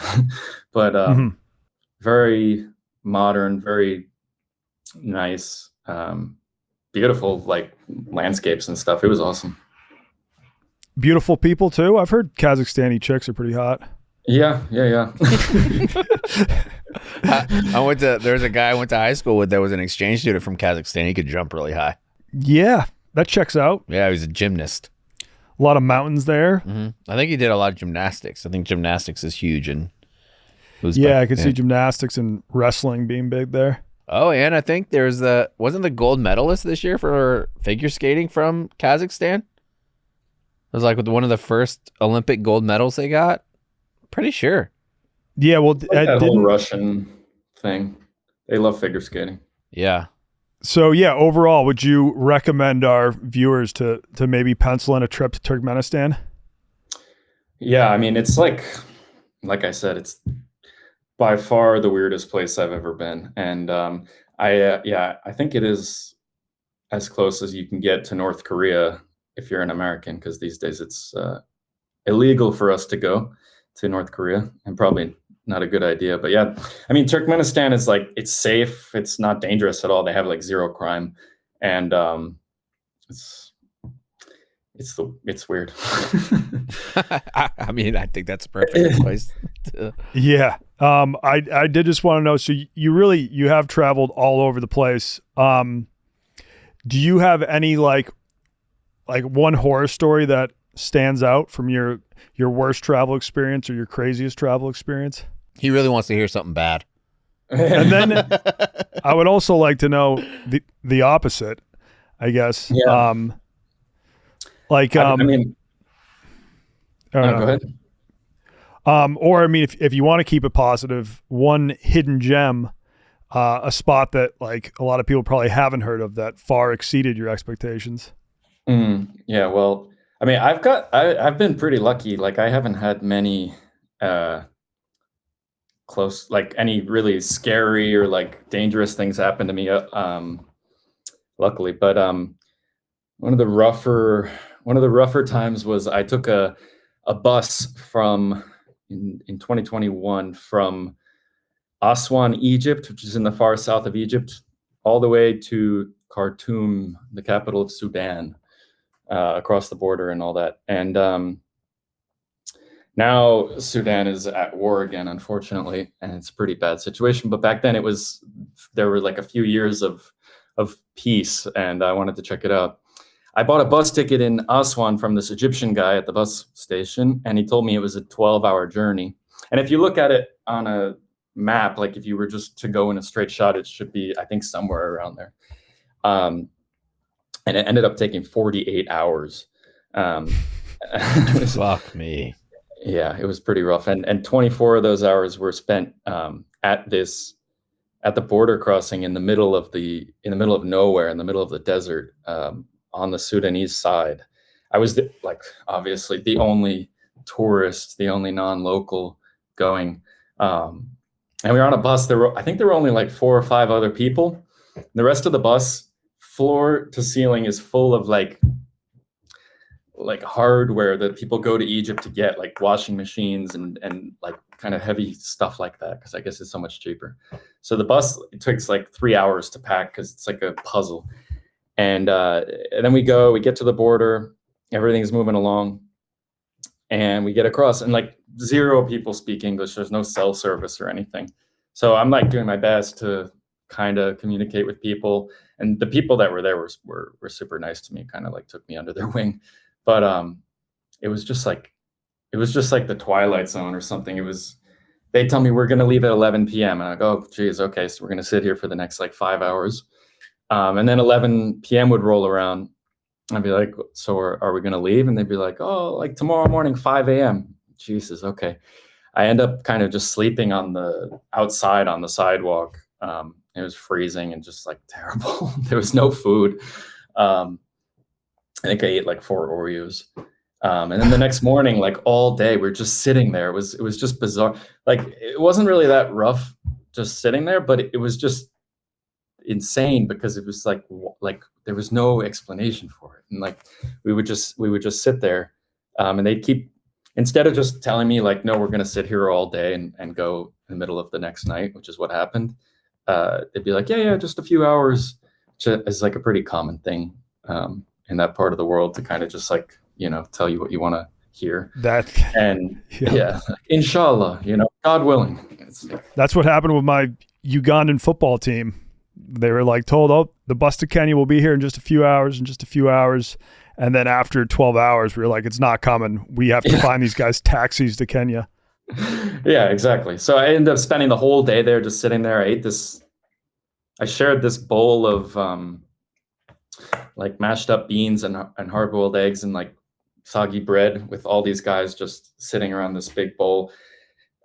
but very modern, very nice, beautiful like landscapes and stuff. It was awesome. Beautiful people too. I've heard Kazakhstani chicks are pretty hot. Yeah. There's a guy I went to high school with that was an exchange student from Kazakhstan. He could jump really high. Yeah, that checks out. Yeah, he was a gymnast. A lot of mountains there. I think he did a lot of gymnastics. I think gymnastics is huge. And I could see gymnastics and wrestling being big there. Oh, and I think wasn't the gold medalist this year for figure skating from Kazakhstan? It was like one of the first Olympic gold medals they got. Pretty sure. Yeah, well, that whole Russian thing. They love figure skating. Yeah. So yeah, overall, would you recommend our viewers to maybe pencil in a trip to Turkmenistan? Yeah, I mean, it's like I said, it's by far the weirdest place I've ever been, and I think it is as close as you can get to North Korea if you're an American, because these days it's illegal for us to go to North Korea, and probably not a good idea. But yeah, I mean, Turkmenistan is like, it's safe. It's not dangerous at all. They have like zero crime, and it's weird. I mean, I think that's a perfect place. Yeah. I did just want to know, so you have traveled all over the place. Do you have any like one horror story that stands out from your worst travel experience or your craziest travel experience? He really wants to hear something bad. And then I would also like to know the opposite, I guess. Yeah. I mean, go ahead. Or I mean, if you want to keep it positive, one hidden gem, a spot that like a lot of people probably haven't heard of that far exceeded your expectations. Yeah, well, I mean, I've been pretty lucky. Like, I haven't had many close, like any really scary or like dangerous things happen to me. Luckily, but one of the rougher times was I took a bus from in 2021 from Aswan, Egypt, which is in the far south of Egypt, all the way to Khartoum, the capital of Sudan, across the border and all that. And now Sudan is at war again, unfortunately, and it's a pretty bad situation. But back then there were like a few years of peace, and I wanted to check it out. I bought a bus ticket in Aswan from this Egyptian guy at the bus station, and he told me it was a 12-hour journey. And if you look at it on a map, like if you were just to go in a straight shot, it should be, I think, somewhere around there. And it ended up taking 48 hours. Fuck me. Yeah, it was pretty rough. And 24 of those hours were spent at the border crossing in the middle of nowhere, in the middle of the desert, on the Sudanese side. I was obviously the only tourist, the only non-local going. And we were on a bus. I think there were only like 4 or 5 other people. The rest of the bus, floor to ceiling, is full of like hardware that people go to Egypt to get, like washing machines and like kind of heavy stuff like that, because I guess it's so much cheaper. So the bus, it takes like 3 hours to pack because it's like a puzzle. And then we get to the border, everything's moving along, and we get across, and like 0 people speak English. There's no cell service or anything. So I'm like doing my best to kind of communicate with people, and the people that were there were super nice to me, kind of like took me under their wing. But it was just like the Twilight Zone or something. They tell me we're going to leave at 11 p.m. and I go, oh, geez, okay, so we're going to sit here for the next like 5 hours. And then 11 p.m. would roll around. I'd be like, so are we going to leave? And they'd be like, oh, like tomorrow morning, 5 a.m. Jesus, okay. I end up kind of just sleeping outside on the sidewalk. It was freezing and just like terrible. There was no food. I think I ate like 4 Oreos. And then the next morning, like all day, we're just sitting there. It was just bizarre. Like, it wasn't really that rough just sitting there, but it was just insane because it was like there was no explanation for it, and like we would just sit there, and they'd keep, instead of just telling me like, no, we're going to sit here all day and go in the middle of the next night, which is what happened. They'd be like, yeah, just a few hours, which is like a pretty common thing in that part of the world, to kind of just like, tell you what you want to hear. Inshallah, God willing. That's what happened with my Ugandan football team. They were like told, oh, the bus to Kenya will be here in just a few hours, and then after 12 hours we were like, it's not coming, we have to find these guys taxis to Kenya. Yeah, exactly. So I ended up spending the whole day there, just sitting there. I shared this bowl of like mashed up beans and hard-boiled eggs and like soggy bread with all these guys just sitting around this big bowl,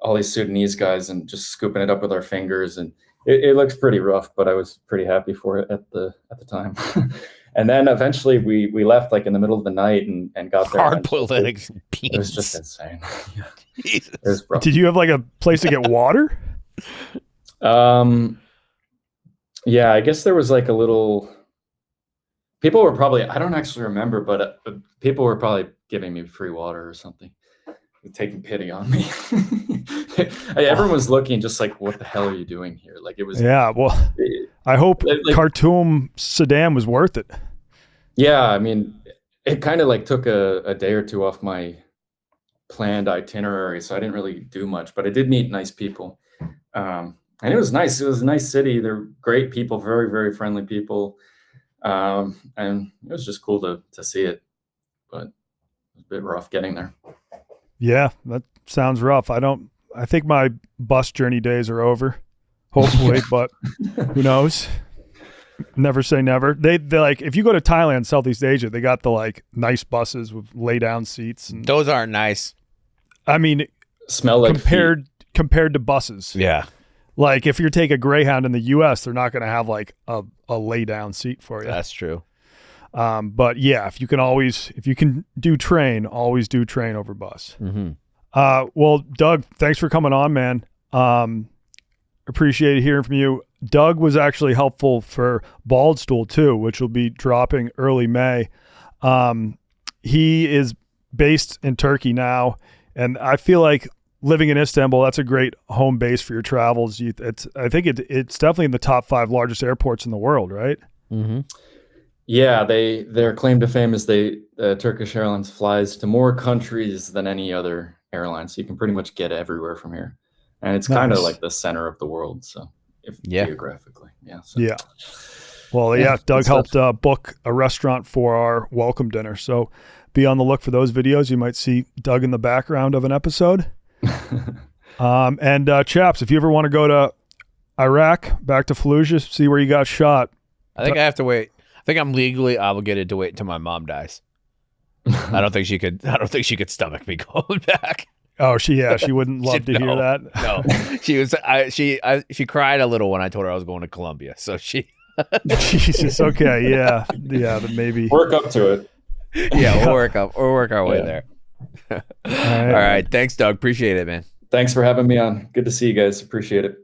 all these Sudanese guys, and just scooping it up with our fingers. And it looks pretty rough, but I was pretty happy for it at the time. And then eventually we left like in the middle of the night and got there. Hard-boiled eggs and beans. It was just insane. Jesus. It was rough. Did you have like a place to get water? Yeah, I guess there was like a little. People were probably, I don't actually remember, but people were probably giving me free water or something, taking pity on me. Everyone was looking just like, what the hell are you doing here? Like it was. Yeah, well, I hope Khartoum, Sudan was worth it. Yeah, I mean, it kind of like took a day or two off my planned itinerary, so I didn't really do much, but I did meet nice people. And it was nice. It was a nice city. They're great people, very, very friendly people. And it was just cool to see it, but it was a bit rough getting there. Yeah, that sounds rough. I think my bus journey days are over, hopefully, but who knows? Never say never. They like, if you go to Thailand, Southeast Asia, they got the like nice buses with lay down seats. And Those aren't nice. I mean, smell like compared to buses. Yeah. Like if you take a Greyhound in the U.S., they're not going to have like a lay down seat for you. That's true. But yeah, if you can do train, always do train over bus. Mm-hmm. Well, Doug, thanks for coming on, man. Appreciate hearing from you. Doug was actually helpful for Baldstool too, which will be dropping early May. He is based in Turkey now, and I feel like living in Istanbul, that's a great home base for your travels. I think it's definitely in the top 5 largest airports in the world, right? Mm-hmm. Yeah, their claim to fame is Turkish Airlines flies to more countries than any other airline, so you can pretty much get everywhere from here, and it's kind of like the center of the world. So, geographically, yeah. So. Yeah. Well, yeah. Doug helped book a restaurant for our welcome dinner, so be on the look for those videos. You might see Doug in the background of an episode. And Chaps, if you ever want to go to Iraq, back to Fallujah, see where you got shot. I think I have to wait. I think I'm legally obligated to wait until my mom dies. I don't think she could stomach me going back. Oh, she wouldn't love to hear that. No, she cried a little when I told her I was going to Colombia. So she. Jesus. Okay. Yeah. But maybe work up to it. Yeah, we'll work our way there. All right. Thanks, Doug. Appreciate it, man. Thanks for having me on. Good to see you guys. Appreciate it.